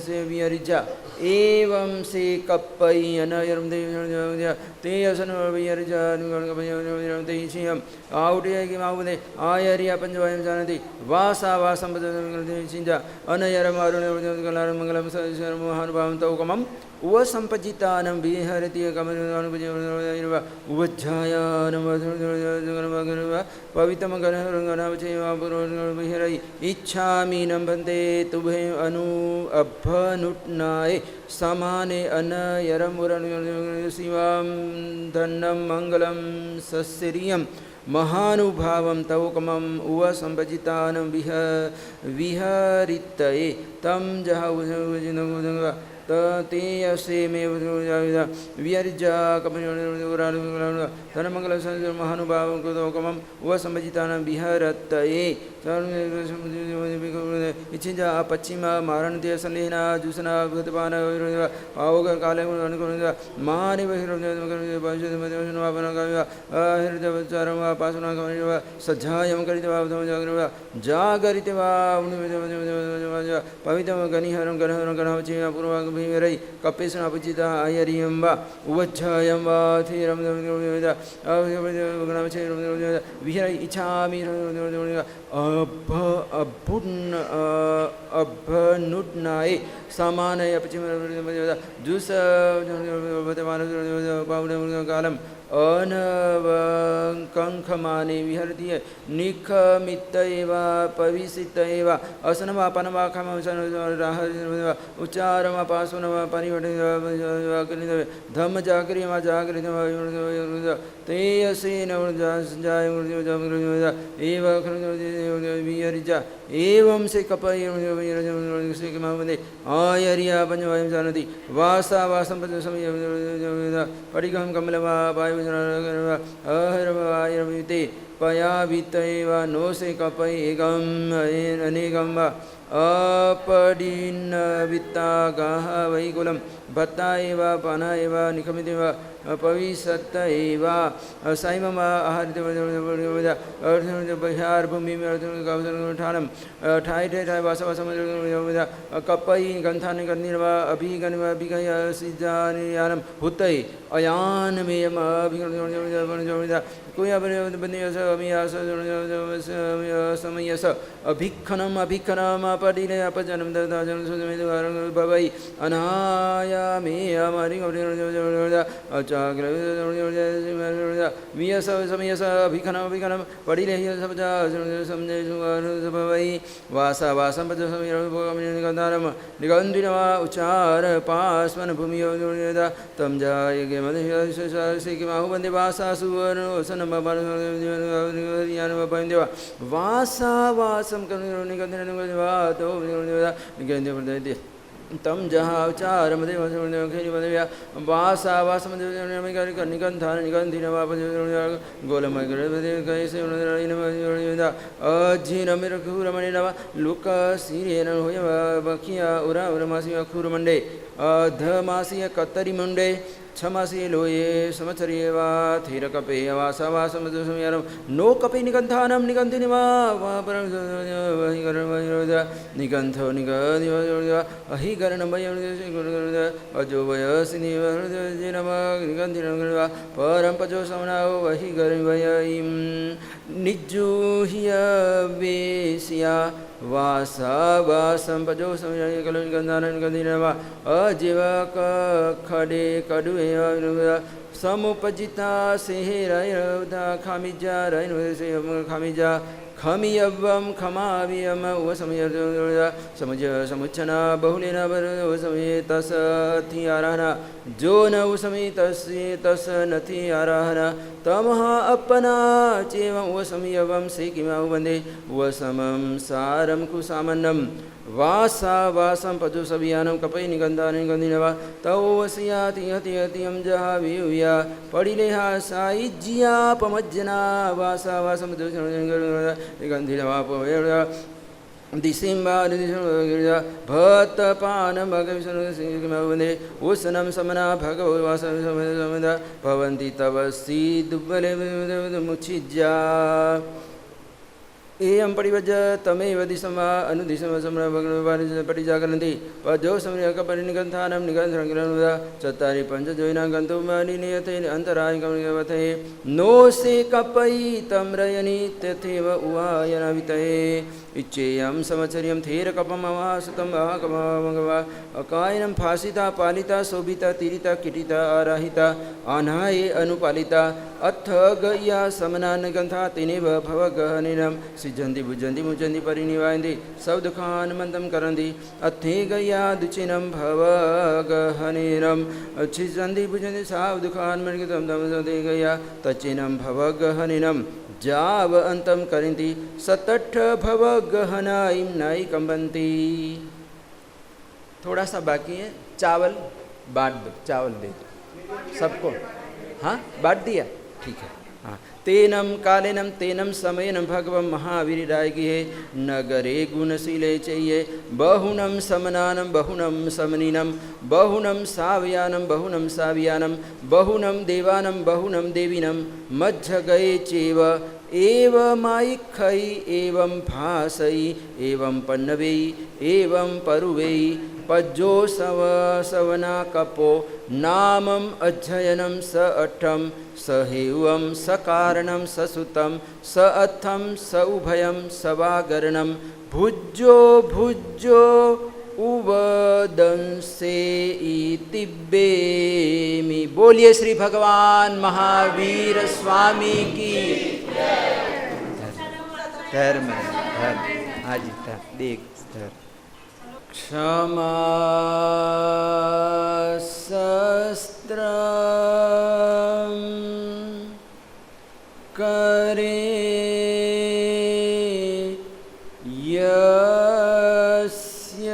से वियरिजा एवं से कप्पई अनयरम ते असन वियरिजा तेम आउटे कि माउदे आयरिया पंचवायम जानती वासा वासम चिंजा अनयरम अरुण मंगलम महानुभावम तौकमम उव संपजितानम विहरति उवज्जायानम पवित्रम गणहरंगनावचेयि इच्छामि नम्भन्ते तुभे अनु अभनुट्नाय समाने अनयरम शिवां धन्नं मंगलम सस्रियम महानुभावं तवकमं उव संपजितानं विहरितये तम जहा ते असे में वियर्जा धनमंगल महानुभाव कमम व संभजिता विहरतये इच्छिजा पश्चिम मारणतीय संदेहना जुसना भूतपान आवग काले मानि पासुना सज्जायम करितवा जागरितवा पवित्र गनिहरम गणहरम गणवचे पूर्वा रही कपेशन अपुचिता आयरियम वा उवज्जायम वा थीरम विहर इच्छामि अभनुट्नाय समानय पश्चिम जुस कालम अनवकंखमाने विहरति निखमित पविसित असनमा पनमा खम उच्चारमा पासुनमा परिवट धम जागरिमा जागृत ते असेन विहरिजा एवं से कपय आयरिया पंचवायम जानती वासा वासम समय परिगम कमलवा वायुते पयावितैव नोसे कपैगम् अनेकं वा अपडिन्न वित्तागाः वैकुलं भत्ता एव पना एव निखमितेव पविसत्त एव साइमम आहारित बह्यार्भूमि ठानम ठाई ठाई वास वास कपई गंथान गन्निर्वा अभिगन्वा अभिगय सिजानियानम हुतै अयान मेयम अभिगन्वा कोया बनियस अमियास समयस अभिखनम अभिखनम अपडिले अपजनम ददा जन सुजमे भवै अनायामे अमरि अचाग्र मियस समयस अभिखनम अभिखनम पडिले सबजा समझे भवै वासा वासम पज समय निगंधारम निगंधिनवा उच्चार पास्मन भूमियो तम जाय गे मध्य से कि माहु बंदे वासा सुवन सन वासा वासम तम जहाँ उच्चार मध्य वासा वासम निगंधान निगंधि गोलमय अजीन मेरखूरमणि नव लुक सीरेन होय बखिया उरा उरमासी अखूरमंडे अधमासी कत्तरी मुंडे छमासी लोये समचर्ये वा थीरकपे वासा वासमयरम नो कपे निगंधानम निगंधिनिवा निगंधो निगंधि अहिगरणमय अजो वयसिनि निगंधिवा परम पजो समनाओ अहिगरणवयीं निजूह्य वेश्या वासा वासम पजो समय कलो निगंधान निगंधिनवा अजीव खडे कड़ु समुपजिता सेहरा खामिजा रैन खामिजा खमियवम खमावियम वसमय समझ समुच्छना बहुलेन वसमय तस थी आराहना जो न वसमय तस नथी आराहना तमह अपना चेवम वसमयवम से किमा वंदे वसमम सारम कुसामन्नम वासा वासम पजो सबियानम कपै निगंधा निगंधिनवा तौ वसियाति हति हतियम जहा वियुया पडिलेहा साइज्या पमज्जना वासा वासम निगंधिनवा पवेया दिसिंबा भत्तपान भगवने उष्णम समना भगववास भवन्ति तव सीदुबले मुचिज्या एयं परिवज तमेव दिशम अनुदिशम समर परिजागरन्ति पजो समयक परिनिगंधानं निगंधनं चत्तारि पंच जोइना गन्तुं नियते अंतराय गमनवते नो से कपै तम्रयनि तथैव उवायनवितये इच्छेयं समचर्यं थेर कपमवासुतं वाकमगवा अकायनं फासिता पालिता शोभिता तीरिता किटिता आराहिता अनाये अनुपालिता अथ गया समनान गंथा तेनेव भवगहनिनं सिजन्ति भुजन्ति मुजन्ति परिनिवायन्ति सब दुखान मंदम करन्ति अथे गया दुचिनं भवगहनिनं सिजन्ति भुजन्ति सब दुखान मर्गितं दमसते गया तचिनं भवगहनिनं जाव अंतम करिन्ति सतठ भवगहनाइं नाई कंबन्ति। थोड़ा सा बाकी है, चावल बांट दो, चावल दे दो सबको। हाँ बांट दिया, ठीक है। हाँ तेनम कालेनम तेनम समयनम भगवम महावीर रायगी है नगरे गुणशीले चाहिए बहुनम समनानम बहुनम समनीनम बहुनम सावयानम बहुनम सावयानम बहुनम देवानम बहुनम देवीनम मज्ज गए चेव एवमाइखै एवं भासै एवं पन्नवै एवं परुवै पज्जो सवना कपो नामम अध्ययनम स अठम स हेवं स कारणम स सुतम स अथम स उभयम स वागरणम भुज्जो भुज्जो उवदंसे इतिब्बेमि। बोलिए श्री भगवान महावीर स्वामी की। धर्म धर्म आज देख क्षमा शस्त्रम करे यस्य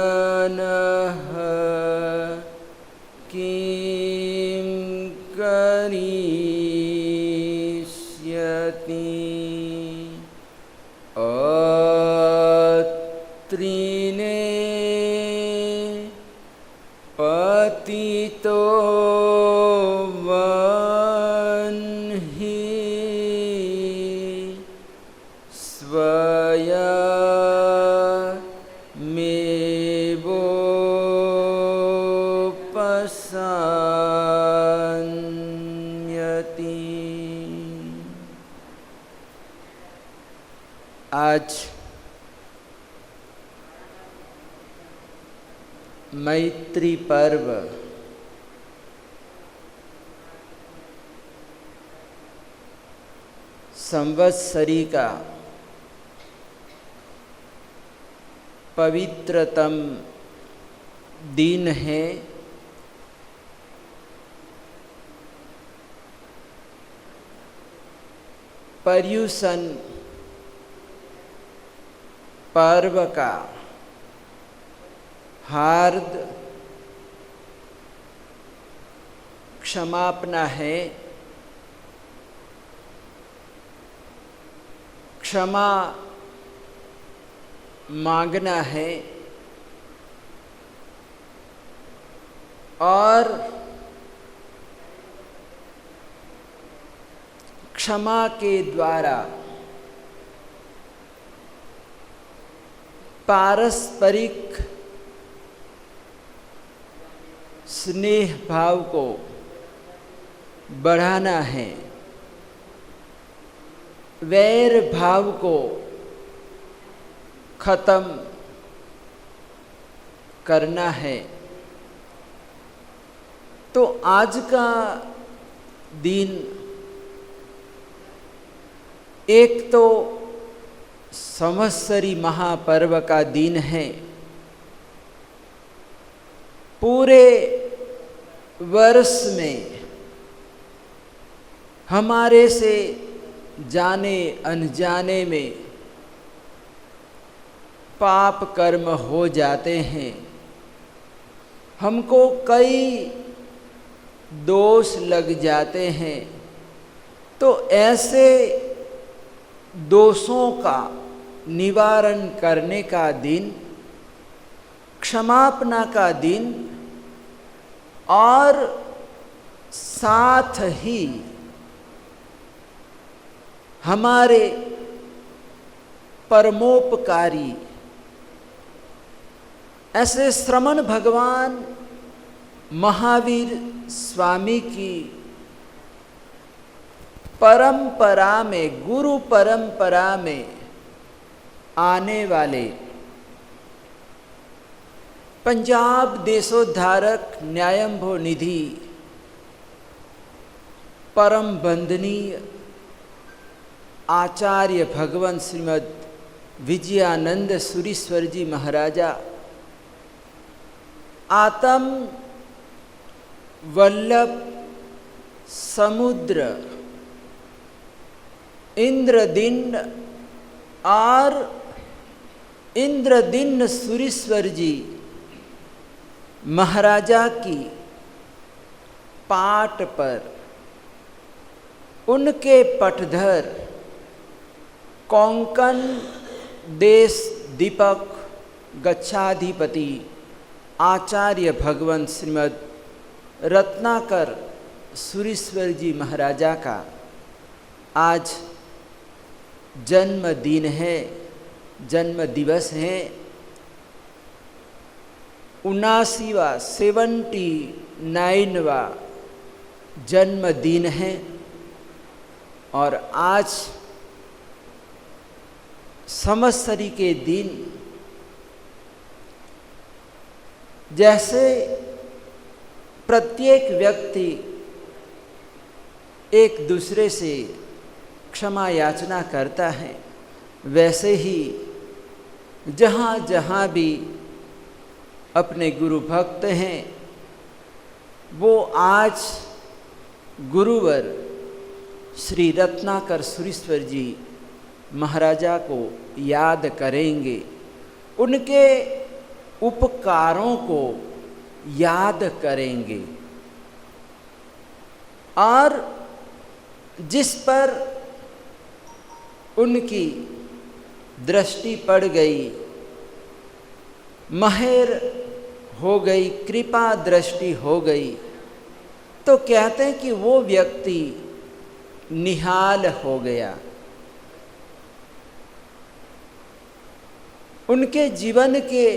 दुर्जनः अत्रीने पतितो वन्हि स्वयमेवोपसंयति। आज मैत्री पर्व संवत्सरी का पवित्रतम दिन है। पर्युषण पर्व का हार्द क्षमापना है। क्षमा मांगना है और क्षमा के द्वारा पारस्परिक स्नेह भाव को बढ़ाना है, वैर भाव को खत्म करना है। तो आज का दिन एक तो संवत्सरी महापर्व का दिन है। पूरे वर्ष में हमारे से जाने अनजाने में पाप कर्म हो जाते हैं। हमको कई दोष लग जाते हैं। तो ऐसे दोषों का निवारण करने का दिन, क्षमापना का दिन और साथ ही हमारे परमोपकारी ऐसे श्रमण भगवान महावीर स्वामी की परंपरा में, गुरु परंपरा में आने वाले पंजाब देशोद्धारक न्यायंभो निधि परम वंदनीय आचार्य भगवान श्रीमद विजयानंद सुरीश्वर जी महाराजा आत्म वल्लभ समुद्र इंद्रदिन और इंद्रदिन सुरीश्वर जी महाराजा की पाट पर उनके पटधर कोंकण देश दीपक गच्छाधिपति आचार्य भगवान श्रीमद रत्नाकर सुरीश्वर जी महाराजा का आज जन्म दिन है, जन्म दिवस है। 79वां 79वां जन्म दिन है। और आज संवत्सरी के दिन जैसे प्रत्येक व्यक्ति एक दूसरे से क्षमा याचना करता है, वैसे ही जहाँ जहाँ भी अपने गुरु भक्त हैं वो आज गुरुवर श्री रत्नाकर सुरीश्वर जी महाराजा को याद करेंगे, उनके उपकारों को याद करेंगे और जिस पर उनकी दृष्टि पड़ गई, महर हो गई, कृपा दृष्टि हो गई, तो कहते हैं कि वो व्यक्ति निहाल हो गया। उनके जीवन के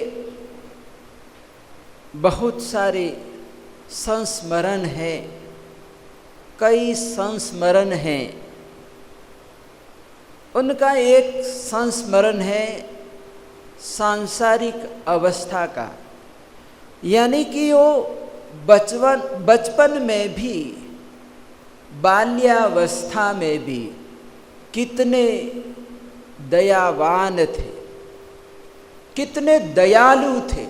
बहुत सारे संस्मरण हैं, कई संस्मरण हैं। उनका एक संस्मरण है सांसारिक अवस्था का, यानी कि वो बचपन में भी, बाल्यावस्था में भी कितने दयावान थे, कितने दयालु थे।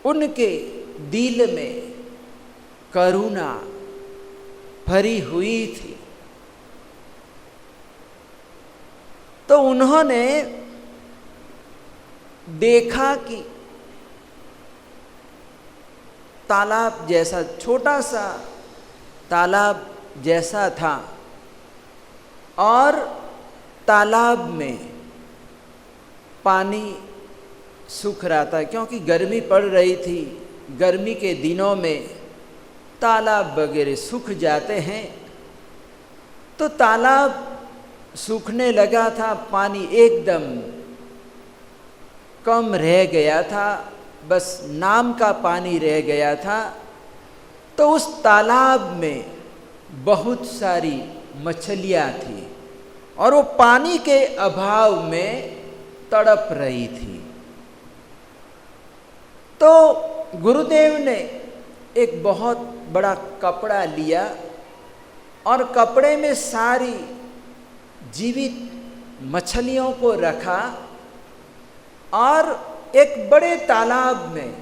उनके दिल में करुणा भरी हुई थी। तो उन्होंने देखा कि तालाब जैसा, छोटा सा तालाब जैसा था, और तालाब में पानी सूख रहा था, क्योंकि गर्मी पड़ रही थी। गर्मी के दिनों में तालाब वगैरह सूख जाते हैं। तो तालाब सूखने लगा था, पानी एकदम कम रह गया था, बस नाम का पानी रह गया था। तो उस तालाब में बहुत सारी मछलियाँ थी और वो पानी के अभाव में तड़प रही थी। तो गुरुदेव ने एक बहुत बड़ा कपड़ा लिया और कपड़े में सारी जीवित मछलियों को रखा और एक बड़े तालाब में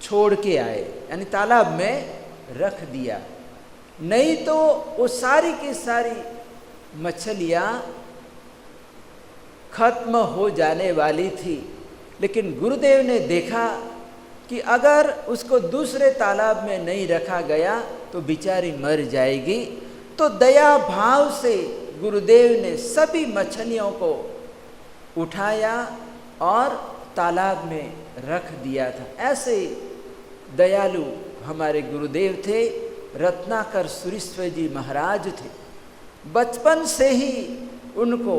छोड़ के आए, यानी तालाब में रख दिया। नहीं तो वो सारी की सारी मछलियाँ खत्म हो जाने वाली थी। लेकिन गुरुदेव ने देखा कि अगर उसको दूसरे तालाब में नहीं रखा गया तो बेचारी मर जाएगी। तो दया भाव से गुरुदेव ने सभी मछलियों को उठाया और तालाब में रख दिया था। ऐसे दयालु हमारे गुरुदेव थे, रत्नाकर सुरीश्वर जी महाराज थे। बचपन से ही उनको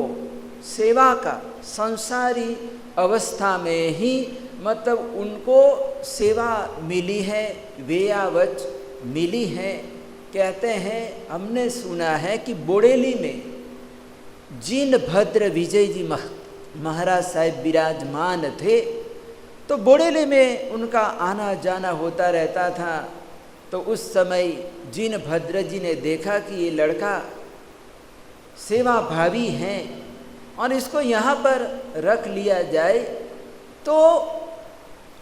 सेवा का, संसारी अवस्था में ही मतलब उनको सेवा मिली है, वेयावच मिली है। कहते हैं, हमने सुना है कि बोड़ेली में जिन भद्र विजय जी महाराज साहब विराजमान थे, तो बोड़ेली में उनका आना जाना होता रहता था। तो उस समय जिन भद्र जी ने देखा कि ये लड़का सेवा भावी हैं और इसको यहाँ पर रख लिया जाए, तो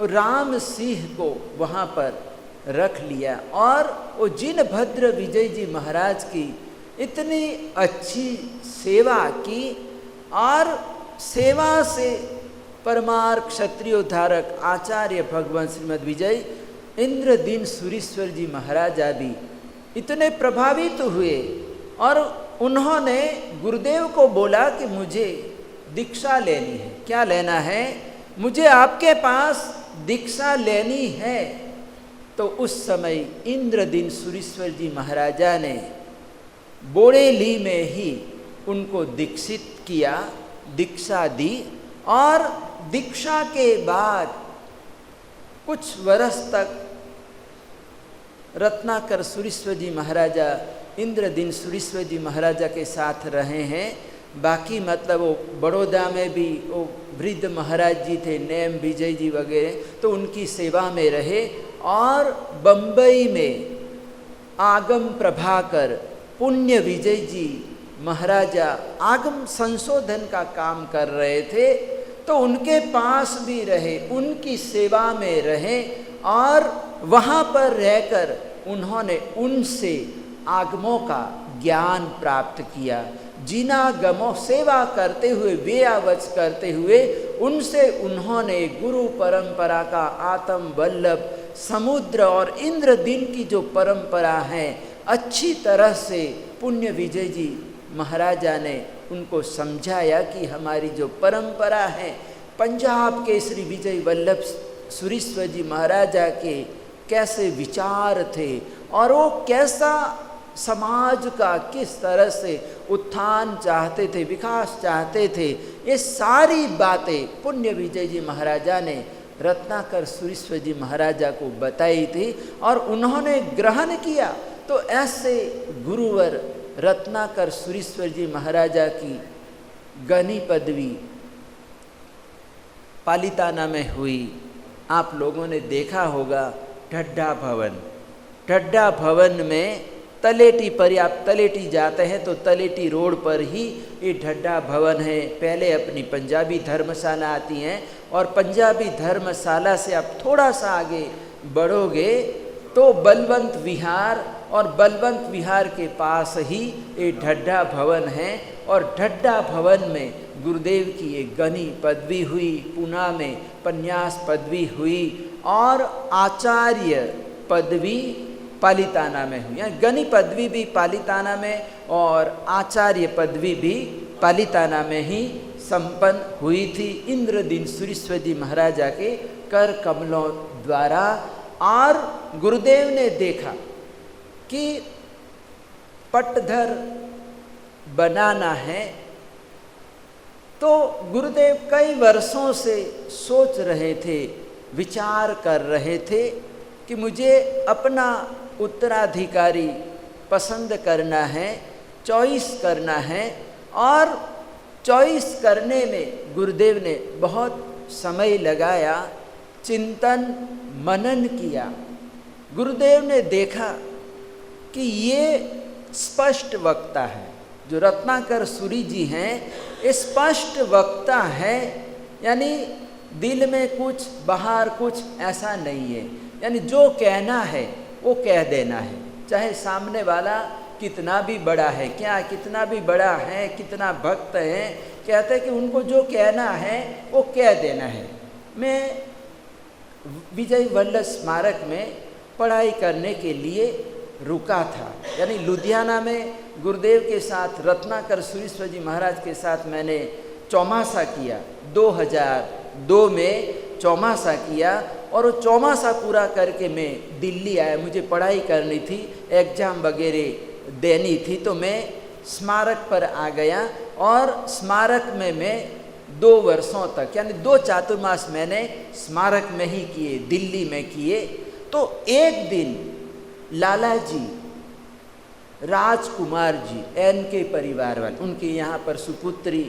राम सिंह को वहाँ पर रख लिया। और वो जिन भद्र विजय जी महाराज की इतनी अच्छी सेवा की और सेवा से परमार क्षत्रियोद्धारक आचार्य भगवान श्रीमद विजय इंद्रदीन सुरीश्वर जी महाराजा भी इतने प्रभावित हुए और उन्होंने गुरुदेव को बोला कि मुझे दीक्षा लेनी है। क्या लेना है? मुझे आपके पास दीक्षा लेनी है। तो उस समय इंद्रदीन सुरीश्वर जी महाराजा ने बोड़ेली में ही उनको दीक्षित किया, दीक्षा दी। और दीक्षा के बाद कुछ वर्ष तक रत्नाकर सुरीश्वर जी महाराजा इंद्रदीन सुरीश्वर जी महाराजा के साथ रहे हैं। बाकी मतलब वो बड़ौदा में भी वो वृद्ध महाराज जी थे, नेम विजय जी वगैरह, तो उनकी सेवा में रहे। और बम्बई में आगम प्रभाकर पुण्य विजय जी महाराजा आगम संशोधन का काम कर रहे थे, तो उनके पास भी रहे, उनकी सेवा में रहे और वहाँ पर रहकर उन्होंने उनसे आगमों का ज्ञान प्राप्त किया। जिनागमों सेवा करते हुए, वेयावच करते हुए उनसे उन्होंने गुरु परंपरा का आत्म वल्लभ समुद्र और इंद्रदीन की जो परंपरा है अच्छी तरह से पुण्य विजय जी महाराजा ने उनको समझाया कि हमारी जो परंपरा है, पंजाब के श्री विजय वल्लभ सुरीश्वर जी महाराजा के कैसे विचार थे और वो कैसा समाज का किस तरह से उत्थान चाहते थे, विकास चाहते थे, ये सारी बातें पुण्य विजय जी महाराजा ने रत्नाकर सुरीश्वर जी महाराजा को बताई थी और उन्होंने ग्रहण किया। तो ऐसे गुरुवर रत्नाकर सुरीश्वर जी महाराजा की गनी पदवी पालिताना में हुई। आप लोगों ने देखा होगा ढड्ढा भवन, ढड्ढा भवन में तलेटी पर, आप तलेटी जाते हैं तो तलेटी रोड पर ही ये ढड्ढा भवन है। पहले अपनी पंजाबी धर्मशाला आती हैं और पंजाबी धर्मशाला से आप थोड़ा सा आगे बढ़ोगे तो बलवंत विहार, और बलवंत विहार के पास ही ये ढड्ढा भवन है। और ढड्ढा भवन में गुरुदेव की एक गनी पदवी हुई, पुणे में पन्यास पदवी हुई और आचार्य पदवी पालिताना में हुई। यहाँ गनी पदवी भी पालिताना में और आचार्य पदवी भी पालिताना में ही संपन्न हुई थी इंद्रदीन सुरीश्वर जी महाराजा के कर कमलों द्वारा। और गुरुदेव ने देखा कि पट्टधर बनाना है, तो गुरुदेव कई वर्षों से सोच रहे थे, विचार कर रहे थे कि मुझे अपना उत्तराधिकारी पसंद करना है, चॉइस करना है। और चॉइस करने में गुरुदेव ने बहुत समय लगाया, चिंतन मनन किया। गुरुदेव ने देखा कि ये स्पष्ट वक्ता है, जो रत्नाकर सूरी जी हैं, ये स्पष्ट वक्ता है, यानी दिल में कुछ बाहर कुछ ऐसा नहीं है, यानी जो कहना है वो कह देना है, चाहे सामने वाला कितना भी बड़ा है, क्या कितना भी बड़ा है, कितना भक्त है, कहते हैं कि उनको जो कहना है वो कह देना है। मैं विजय वल्लभ स्मारक में पढ़ाई करने के लिए रुका था, यानी लुधियाना में गुरुदेव के साथ रत्नाकर सुरीश्वर जी महाराज के साथ मैंने चौमासा किया, 2002 में चौमासा किया। और वो चौमासा पूरा करके मैं दिल्ली आया, मुझे पढ़ाई करनी थी, एग्जाम वगैरह देनी थी, तो मैं स्मारक पर आ गया। और स्मारक में मैं 2 वर्षों तक, यानी 2 चातुर्मास मैंने स्मारक में ही किए, दिल्ली में किए। तो एक दिन लाला जी, राजकुमार जी, एन के परिवार वाले, उनके यहाँ पर सुपुत्री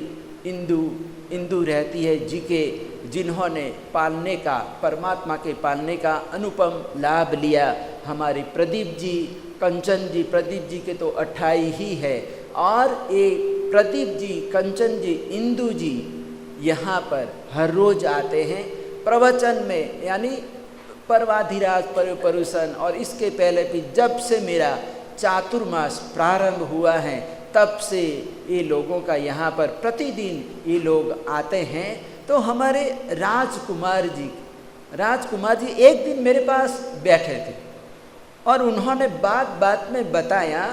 इंदु रहती है जी के, जिन्होंने पालने का, परमात्मा के पालने का अनुपम लाभ लिया। हमारे प्रदीप जी, कंचन जी, प्रदीप जी के तो 28 ही है, और एक प्रदीप जी, कंचन जी, इंदु जी यहाँ पर हर रोज आते हैं प्रवचन में, यानी पर्वाधिराज पर्युषण। और इसके पहले भी जब से मेरा चातुर्मास प्रारंभ हुआ है तब से ये लोगों का यहाँ पर प्रतिदिन ये लोग आते हैं। तो हमारे राजकुमार जी एक दिन मेरे पास बैठे थे और उन्होंने बात में बताया,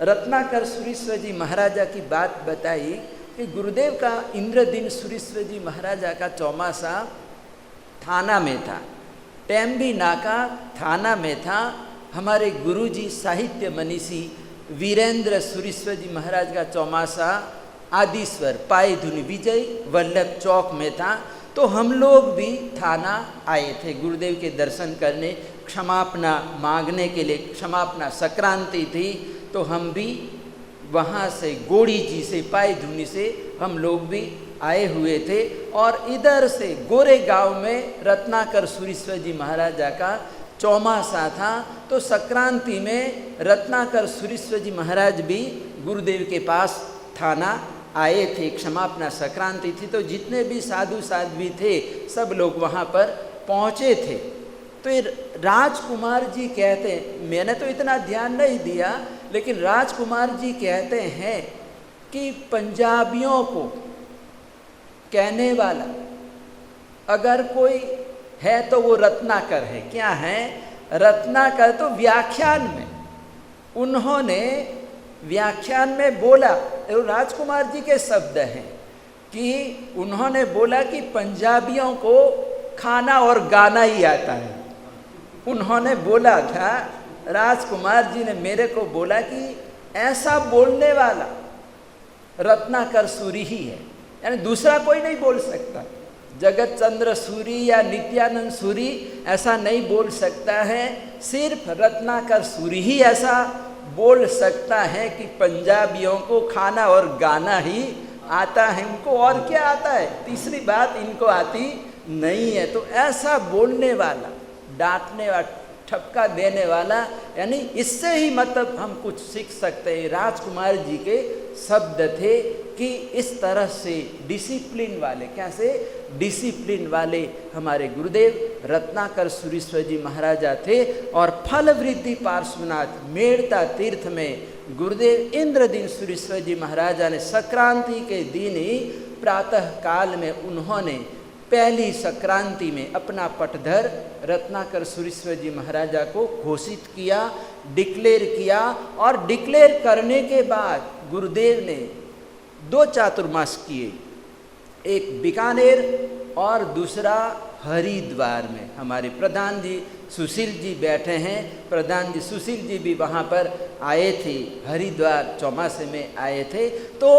रत्नाकर सुरीश्वर जी महाराजा की बात बताई कि गुरुदेव का इंद्रदीन सुरीश्वर जी महाराजा का चौमासा थाना में था, टेम्बी नाका थाना में था। हमारे गुरुजी साहित्य मनीषी वीरेंद्र सुरीश्वर जी महाराज का चौमासा आदिश्वर पायधुनी विजय वल्लभ चौक में था। तो हम लोग भी थाना आए थे गुरुदेव के दर्शन करने, क्षमापना मांगने के लिए। क्षमापना संक्रांति थी, तो हम भी वहाँ से गोड़ी जी से, पायधुनी से हम लोग भी आए हुए थे। और इधर से गोरे गांव में रत्नाकर सुरीश्वर जी महाराजा का चौमासा था। तो संक्रांति में रत्नाकर सुरीश्वर जी महाराज भी गुरुदेव के पास थाना आए थे, क्षमापना संक्रांति थी। तो जितने भी साधु साध्वी थे सब लोग वहाँ पर पहुँचे थे। तो ये राजकुमार जी कहते हैं, मैंने तो इतना ध्यान नहीं दिया, लेकिन राजकुमार जी कहते हैं कि पंजाबियों को कहने वाला अगर कोई है तो वो रत्नाकर है। क्या है? रत्नाकर। तो व्याख्यान में उन्होंने व्याख्यान में बोला, राजकुमार जी के शब्द हैं कि उन्होंने बोला कि पंजाबियों को खाना और गाना ही आता है। उन्होंने बोला था, राजकुमार जी ने मेरे को बोला कि ऐसा बोलने वाला रत्नाकर सूरी ही है, यानी दूसरा कोई नहीं बोल सकता। जगत चंद्र सूरी या नित्यानंद सूरी ऐसा नहीं बोल सकता है, सिर्फ रत्नाकर सूरी ही ऐसा बोल सकता है कि पंजाबियों को खाना और गाना ही आता है, उनको और क्या आता है, तीसरी बात इनको आती नहीं है। तो ऐसा बोलने वाला, डांटने वाला, ठपका देने वाला, यानी इससे ही मतलब हम कुछ सीख सकते हैं। राजकुमार जी के शब्द थे कि इस तरह से डिसिप्लिन वाले, कैसे डिसिप्लिन वाले हमारे गुरुदेव रत्नाकर सुरीश्वर जी महाराजा थे। और फल वृद्धि पार्श्वनाथ मेड़ता तीर्थ में गुरुदेव इंद्रदीन सुरीश्वर जी महाराजा ने संक्रांति के दिन ही प्रातः काल में उन्होंने पहली संक्रांति में अपना पटधर रत्नाकर सुरीश्वर जी महाराजा को घोषित किया, डिक्लेयर किया। और डिक्लेयर करने के बाद गुरुदेव ने 2 चातुर्मास किए, एक बीकानेर और दूसरा हरिद्वार में। हमारे प्रधान जी सुशील जी बैठे हैं, प्रधान जी सुशील जी भी वहाँ पर आए थे, हरिद्वार चौमासे में आए थे। तो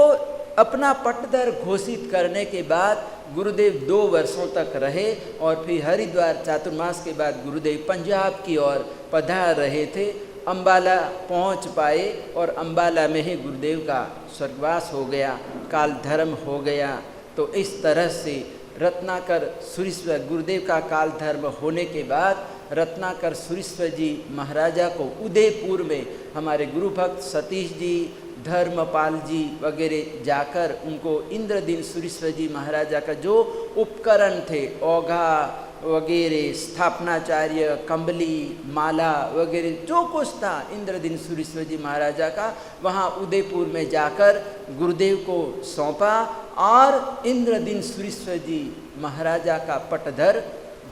अपना पटधर घोषित करने के बाद गुरुदेव 2 वर्षों तक रहे और फिर हरिद्वार चातुर्मास के बाद गुरुदेव पंजाब की ओर पधार रहे थे। अम्बाला पहुंच पाए और अम्बाला में ही गुरुदेव का स्वर्गवास हो गया, काल धर्म हो गया। तो इस तरह से रत्नाकर सुरीश्वर गुरुदेव का काल धर्म होने के बाद रत्नाकर सुरीश्वर जी महाराजा को उदयपुर में हमारे गुरु भक्त सतीश जी, धर्मपाल जी वगैरह जाकर उनको इंद्रदीन सुरीश्वर जी महाराजा का जो उपकरण थे, औघा वगैरह, स्थापनाचार्य, कंबली, माला वगैरह जो कुछ था इंद्रदीन सुरीश्वर जी महाराजा का, वहाँ उदयपुर में जाकर गुरुदेव को सौंपा और इंद्रदीन सुरीश्वर जी महाराजा का पटधर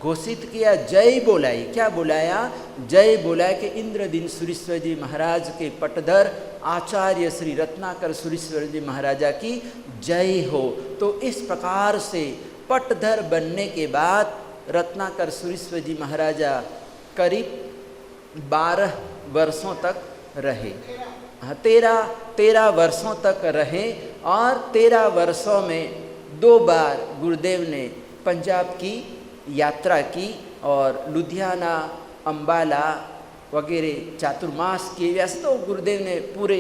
घोषित किया। जय बोलाई, क्या बुलाया? जय बोलाया कि इंद्रदीन सुरीश्वर जी महाराज के पटधर आचार्य श्री रत्नाकर सुरीश्वर जी महाराजा की जय हो। तो इस प्रकार से पटधर बनने के बाद रत्नाकर सुरीश्वर जी महाराजा करीब 12 वर्षों तक रहे। 13 वर्षों तक रहे और 13 वर्षों में 2 बार गुरुदेव ने पंजाब की यात्रा की और लुधियाना, अम्बाला वगैरह चातुर्मास किए। वैसे तो गुरुदेव ने पूरे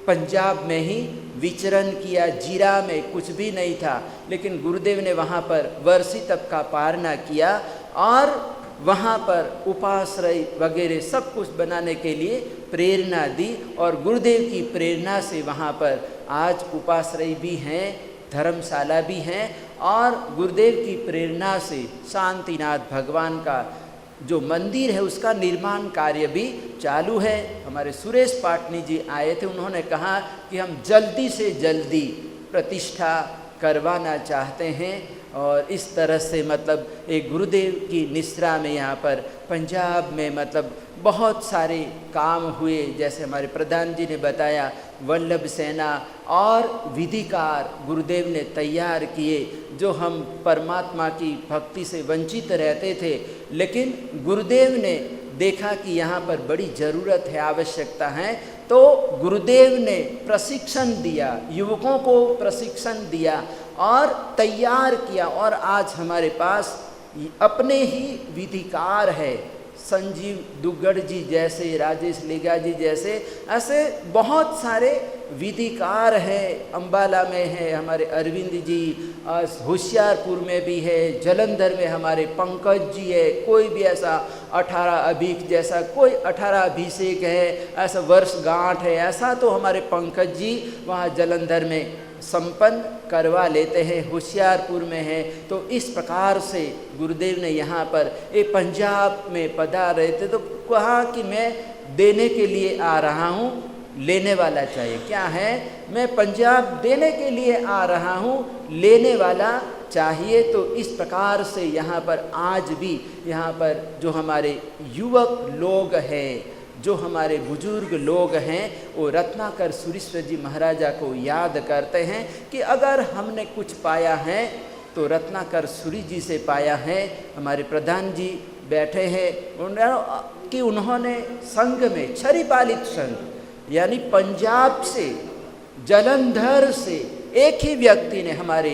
पंजाब में ही विचरण किया, जीरा में कुछ भी नहीं था, लेकिन गुरुदेव ने वहाँ पर वर्षी तप का पारना किया और वहाँ पर उपाश्रय वगैरह सब कुछ बनाने के लिए प्रेरणा दी। और गुरुदेव की प्रेरणा से वहाँ पर आज उपाश्रय भी हैं, धर्मशाला भी हैं और गुरुदेव की प्रेरणा से शांतिनाथ भगवान का जो मंदिर है उसका निर्माण कार्य भी चालू है। हमारे सुरेश पाटनी जी आए थे, उन्होंने कहा कि हम जल्दी से जल्दी प्रतिष्ठा करवाना चाहते हैं। और इस तरह से मतलब एक गुरुदेव की निश्रा में यहाँ पर पंजाब में मतलब बहुत सारे काम हुए। जैसे हमारे प्रधान जी ने बताया, वल्लभ सेना और विधिकार गुरुदेव ने तैयार किए, जो हम परमात्मा की भक्ति से वंचित रहते थे, लेकिन गुरुदेव ने देखा कि यहाँ पर बड़ी ज़रूरत है, आवश्यकता है, तो गुरुदेव ने प्रशिक्षण दिया, युवकों को प्रशिक्षण दिया और तैयार किया। और आज हमारे पास अपने ही विधिकार है, संजीव दुग्गड़ जी जैसे, राजेश लेगा जी जैसे, ऐसे बहुत सारे विधिकार हैं। अम्बाला में है हमारे अरविंद जी, होशियारपुर में भी है, जलंधर में हमारे पंकज जी है, कोई भी ऐसा 18 अभिक जैसा कोई 18 अभिषेक है, ऐसा वर्षगांठ है, ऐसा तो हमारे पंकज जी वहाँ जलंधर में संपन्न करवा लेते हैं, होशियारपुर में है। तो इस प्रकार से गुरुदेव ने यहाँ पर ये पंजाब में पधार रहे थे, तो कहा कि मैं देने के लिए आ रहा हूँ, लेने वाला चाहिए। क्या है? मैं पंजाब देने के लिए आ रहा हूँ, लेने वाला चाहिए। तो इस प्रकार से यहाँ पर आज भी यहाँ पर जो हमारे युवक लोग हैं, जो हमारे बुजुर्ग लोग हैं वो रत्नाकर सुरेश्वर जी महाराजा को याद करते हैं कि अगर हमने कुछ पाया है तो रत्नाकर सूरी जी से पाया है। हमारे प्रधान जी बैठे हैं कि उन्होंने संघ में छरी पालित संघ यानी पंजाब से जलंधर से एक ही व्यक्ति ने हमारे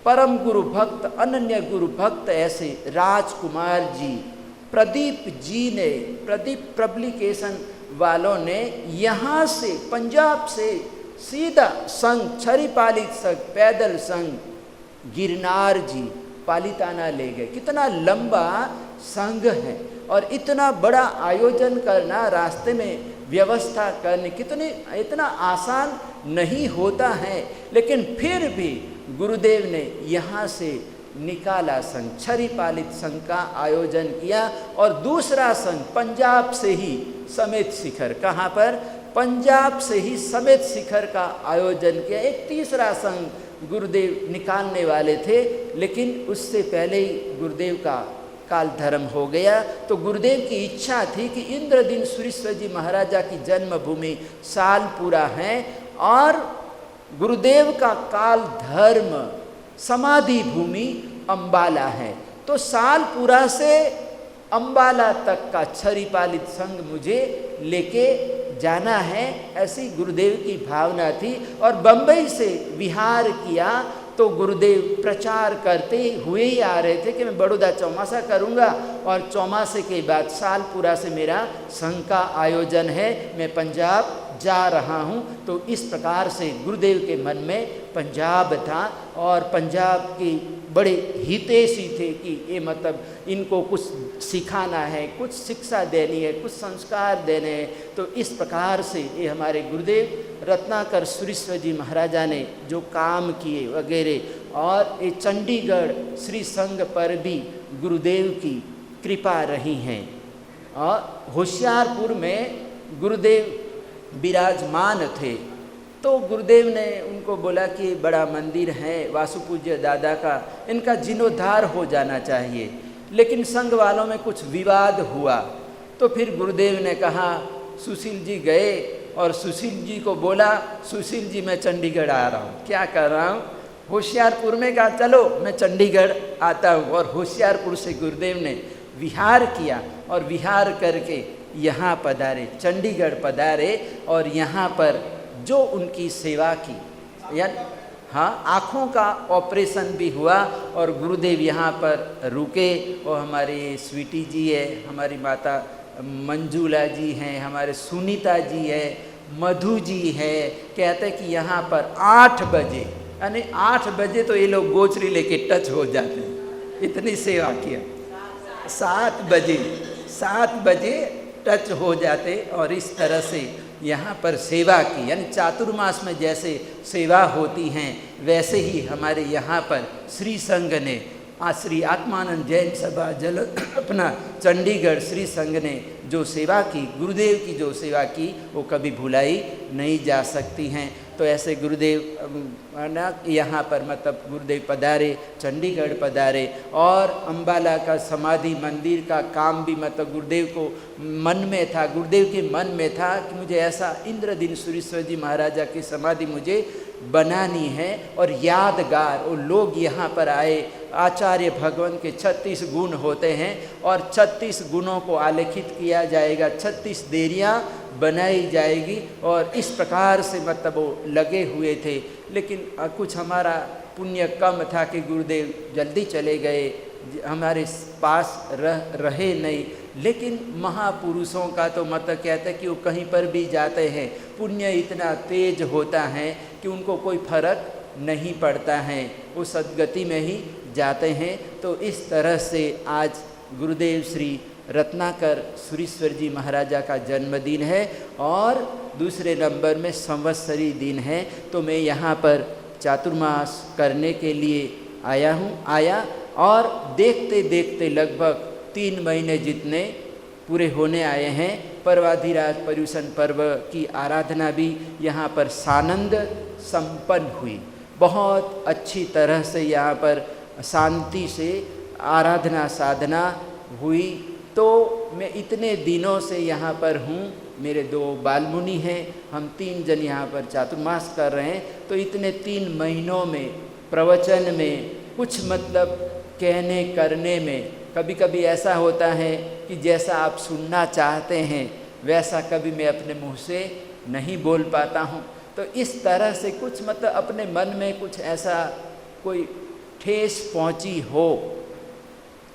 परम गुरु भक्त अनन्य गुरु भक्त ऐसे राजकुमार जी प्रदीप जी ने प्रदीप पब्लिकेशन वालों ने यहाँ से पंजाब से सीधा संघ छरी पालित संघ पैदल संघ गिरनार जी पालिताना ले गए। कितना लंबा संघ है और इतना बड़ा आयोजन करना रास्ते में व्यवस्था करने इतना आसान नहीं होता है, लेकिन फिर भी गुरुदेव ने यहाँ से निकाला संघ छरी पालित संघ का आयोजन किया और दूसरा संघ पंजाब से ही समेत शिखर कहाँ पर पंजाब से ही समेत शिखर का आयोजन किया। एक तीसरा संघ गुरुदेव निकालने वाले थे, लेकिन उससे पहले ही गुरुदेव का काल धर्म हो गया। तो गुरुदेव की इच्छा थी कि इंद्रदीन सुरेश्वर जी महाराजा की जन्मभूमि सालपुरा है और गुरुदेव का काल धर्म समाधि भूमि अंबाला है, तो सालपुरा से अंबाला तक का छरी पालित संघ मुझे लेके जाना है, ऐसी गुरुदेव की भावना थी। और बंबई से विहार किया तो गुरुदेव प्रचार करते हुए ही आ रहे थे कि मैं बड़ौदा चौमासा करूंगा और चौमासे के बाद सालपुरा से मेरा संघ का आयोजन है, मैं पंजाब जा रहा हूं। तो इस प्रकार से गुरुदेव के मन में पंजाब था और पंजाब की बड़े हितैषी थे कि ये मतलब इनको कुछ सिखाना है, कुछ शिक्षा देनी है, कुछ संस्कार देने हैं। तो इस प्रकार से ये हमारे गुरुदेव रत्नाकर सुरेश्वर जी महाराजा ने जो काम किए वगैरह, और ये चंडीगढ़ श्री संघ पर भी गुरुदेव की कृपा रही हैं। और होशियारपुर में गुरुदेव विराजमान थे, तो गुरुदेव ने उनको बोला कि बड़ा मंदिर है वासुपूज्य दादा का, इनका जीर्णोद्धार हो जाना चाहिए। लेकिन संघ वालों में कुछ विवाद हुआ, तो फिर गुरुदेव ने कहा, सुशील जी गए और सुशील जी को बोला, सुशील जी मैं चंडीगढ़ आ रहा हूँ। क्या कर रहा हूँ? होशियारपुर में कहा चलो मैं चंडीगढ़ आता हूँ। और होशियारपुर से गुरुदेव ने विहार किया और विहार करके यहाँ पधारे, चंडीगढ़ पधारे और यहाँ पर जो उनकी सेवा की, यानी हाँ आँखों का ऑपरेशन भी हुआ और गुरुदेव यहाँ पर रुके। और हमारी स्वीटी जी है, हमारी माता मंजूला जी हैं, हमारे सुनीता जी है, मधु जी है। कहते हैं कि यहाँ पर 8 बजे, यानी 8 बजे तो ये लोग गोचरी लेके टच हो जाते हैं, इतनी सेवा किया। 7 बजे टच हो जाते और इस तरह से यहाँ पर सेवा की, यानी चातुर्मास में जैसे सेवा होती हैं वैसे ही हमारे यहाँ पर श्री संघ ने श्री आत्मानंद जैन सभा जल अपना चंडीगढ़ श्री संघ ने जो सेवा की, गुरुदेव की जो सेवा की, वो कभी भुलाई नहीं जा सकती हैं। तो ऐसे गुरुदेव यहाँ पर मतलब गुरुदेव पधारे, चंडीगढ़ पधारे और अंबाला का समाधि मंदिर का काम भी मतलब गुरुदेव को मन में था, गुरुदेव के मन में था कि मुझे ऐसा इंद्रदीन सुरेश्वर जी महाराजा की समाधि मुझे बनानी है और यादगार। वो लोग यहाँ पर आए, आचार्य भगवान के 36 गुण होते हैं और 36 गुणों को आलेखित किया जाएगा, 36 देरियाँ बनाई जाएगी और इस प्रकार से मतलब वो लगे हुए थे। लेकिन कुछ हमारा पुण्य कम था कि गुरुदेव जल्दी चले गए, हमारे पास रहे नहीं। लेकिन महापुरुषों का तो मतलब कहते हैं कि वो कहीं पर भी जाते हैं, पुण्य इतना तेज होता है कि उनको कोई फर्क नहीं पड़ता है, वो सद्गति में ही जाते हैं। तो इस तरह से आज गुरुदेव श्री रत्नाकर सुरेश्वर जी महाराजा का जन्मदिन है और दूसरे नंबर में संवत्सरी दिन है। तो मैं यहाँ पर चातुर्मास करने के लिए आया और देखते देखते लगभग 3 महीने जितने पूरे होने आए हैं। पर्वाधिराज पर्युषण पर्व की आराधना भी यहाँ पर सानंद संपन्न हुई, बहुत अच्छी तरह से यहाँ पर शांति से आराधना साधना हुई। तो मैं इतने दिनों से यहाँ पर हूँ, मेरे 2 बालमुनि हैं, हम 3 जन यहाँ पर चातुर्मास कर रहे हैं, तो इतने 3 महीनों में प्रवचन में कुछ मतलब कहने करने में कभी कभी ऐसा होता है कि जैसा आप सुनना चाहते हैं वैसा कभी मैं अपने मुँह से नहीं बोल पाता हूँ। तो इस तरह से कुछ मतलब अपने मन में कुछ ऐसा कोई ठेस पहुँची हो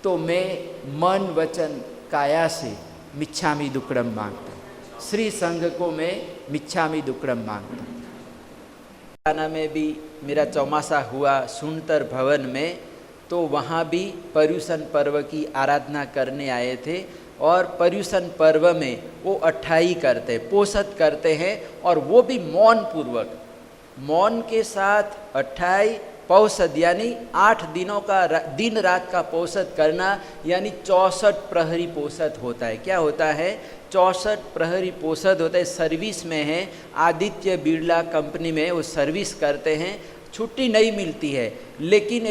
तो मैं मन वचन काया से मिच्छामि दुक्कडम मांगता हूँ। श्री संघ को मैं मिच्छामि दुक्कडम मांगता हूँ। थाना में भी मेरा चौमासा हुआ सुनतर भवन में, तो वहाँ भी पर्युषण पर्व की आराधना करने आए थे और पर्युषण पर्व में वो अट्ठाई करते, पोषत करते हैं और वो भी मौन पूर्वक, मौन के साथ अट्ठाई पौषद यानी 8 दिनों का दिन रात का पोषद करना, यानी 64 प्रहरी पोषद होता है। क्या होता है? 64 प्रहरी पोषद होता है। सर्विस में है, आदित्य बिरला कंपनी में वो सर्विस करते हैं, छुट्टी नहीं मिलती है, लेकिन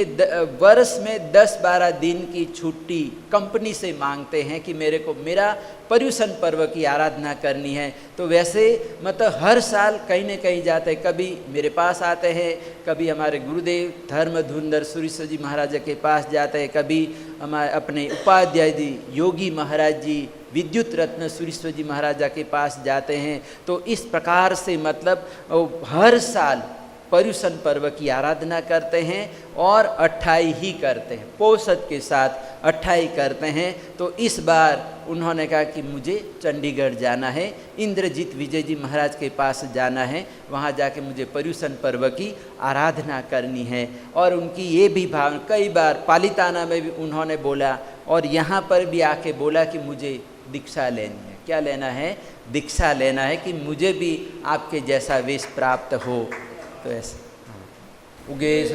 वर्ष में 10-12 दिन की छुट्टी कंपनी से मांगते हैं कि मेरे को मेरा पर्युषण पर्व की आराधना करनी है। तो वैसे मतलब हर साल कहीं न कहीं जाते हैं, कभी मेरे पास आते हैं, कभी हमारे गुरुदेव धर्मधुंदर सुरेश्वर जी महाराज के पास जाते हैं, कभी हमारे अपने उपाध्याय जी योगी महाराज जी विद्युत रत्न सुरेश्वर जी महाराजा के पास जाते हैं। तो इस प्रकार से मतलब हर साल पर्युषण पर्व की आराधना करते हैं और अट्ठाई ही करते हैं, पोषद के साथ अट्ठाई करते हैं। तो इस बार उन्होंने कहा कि मुझे चंडीगढ़ जाना है, इंद्रजीत विजय जी महाराज के पास जाना है, वहाँ जाके मुझे पर्युषण पर्व की आराधना करनी है। और उनकी ये भी भावना, कई बार पालिताना में भी उन्होंने बोला और यहाँ पर भी आके बोला कि मुझे दीक्षा लेनी है। क्या लेना है? दीक्षा लेना है कि मुझे भी आपके जैसा वेश प्राप्त हो। तो ऐसे उगे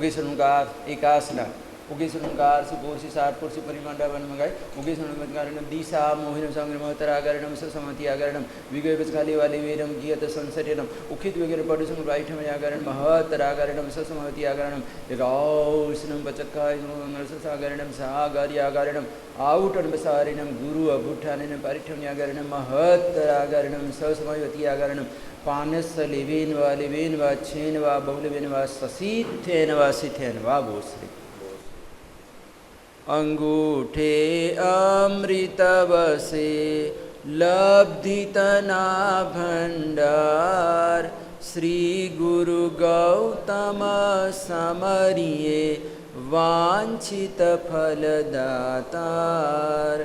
शरणुकार एकासना उगे शरणुकार सुपोषि सारपुरुषि परिमांडा वन मंगाई उगे शरणुकारणम दिशा मोहिनम संग्रमोत्तरागरणम समतियागरणम विगयपस्काली वाली वीरम गियत संसर्यनम उखित वगैरह पडुसम राइठम यागरण महतरागरणम समतियागरणम यगौष्णम पचक्काय सागरणम सागर्यागरणम आउटन बसारिणम गुरु अभुठानम परिठम यागरणम महतरागरणम समतियागरणम पानस लिवेन वा छेन वा बहुलवेन वा ससीथेन वा सिथेन वा भोसरे अंगूठे अमृत बसे लब्धितना भंडार श्री गुरु गौतम समरिये वांछित फलदातार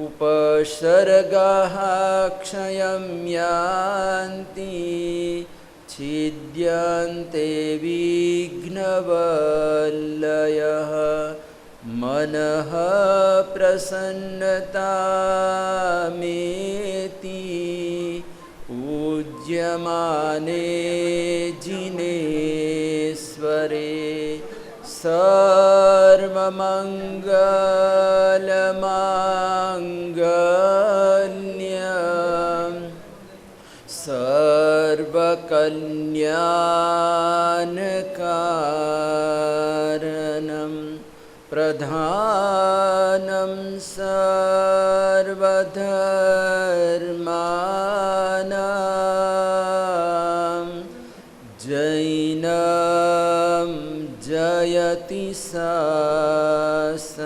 उपसर्गाः क्षयं यान्ति छिद्यन्ते विघ्नवलयः मनः प्रसन्नतामेति पूज्यमाने जिनेश्वरे सर्वमङ्गलमाङ्गल्यं सर्वकल्याणकारणं प्रधानं सर्वधर्माणां जैनं जयति शासनम्।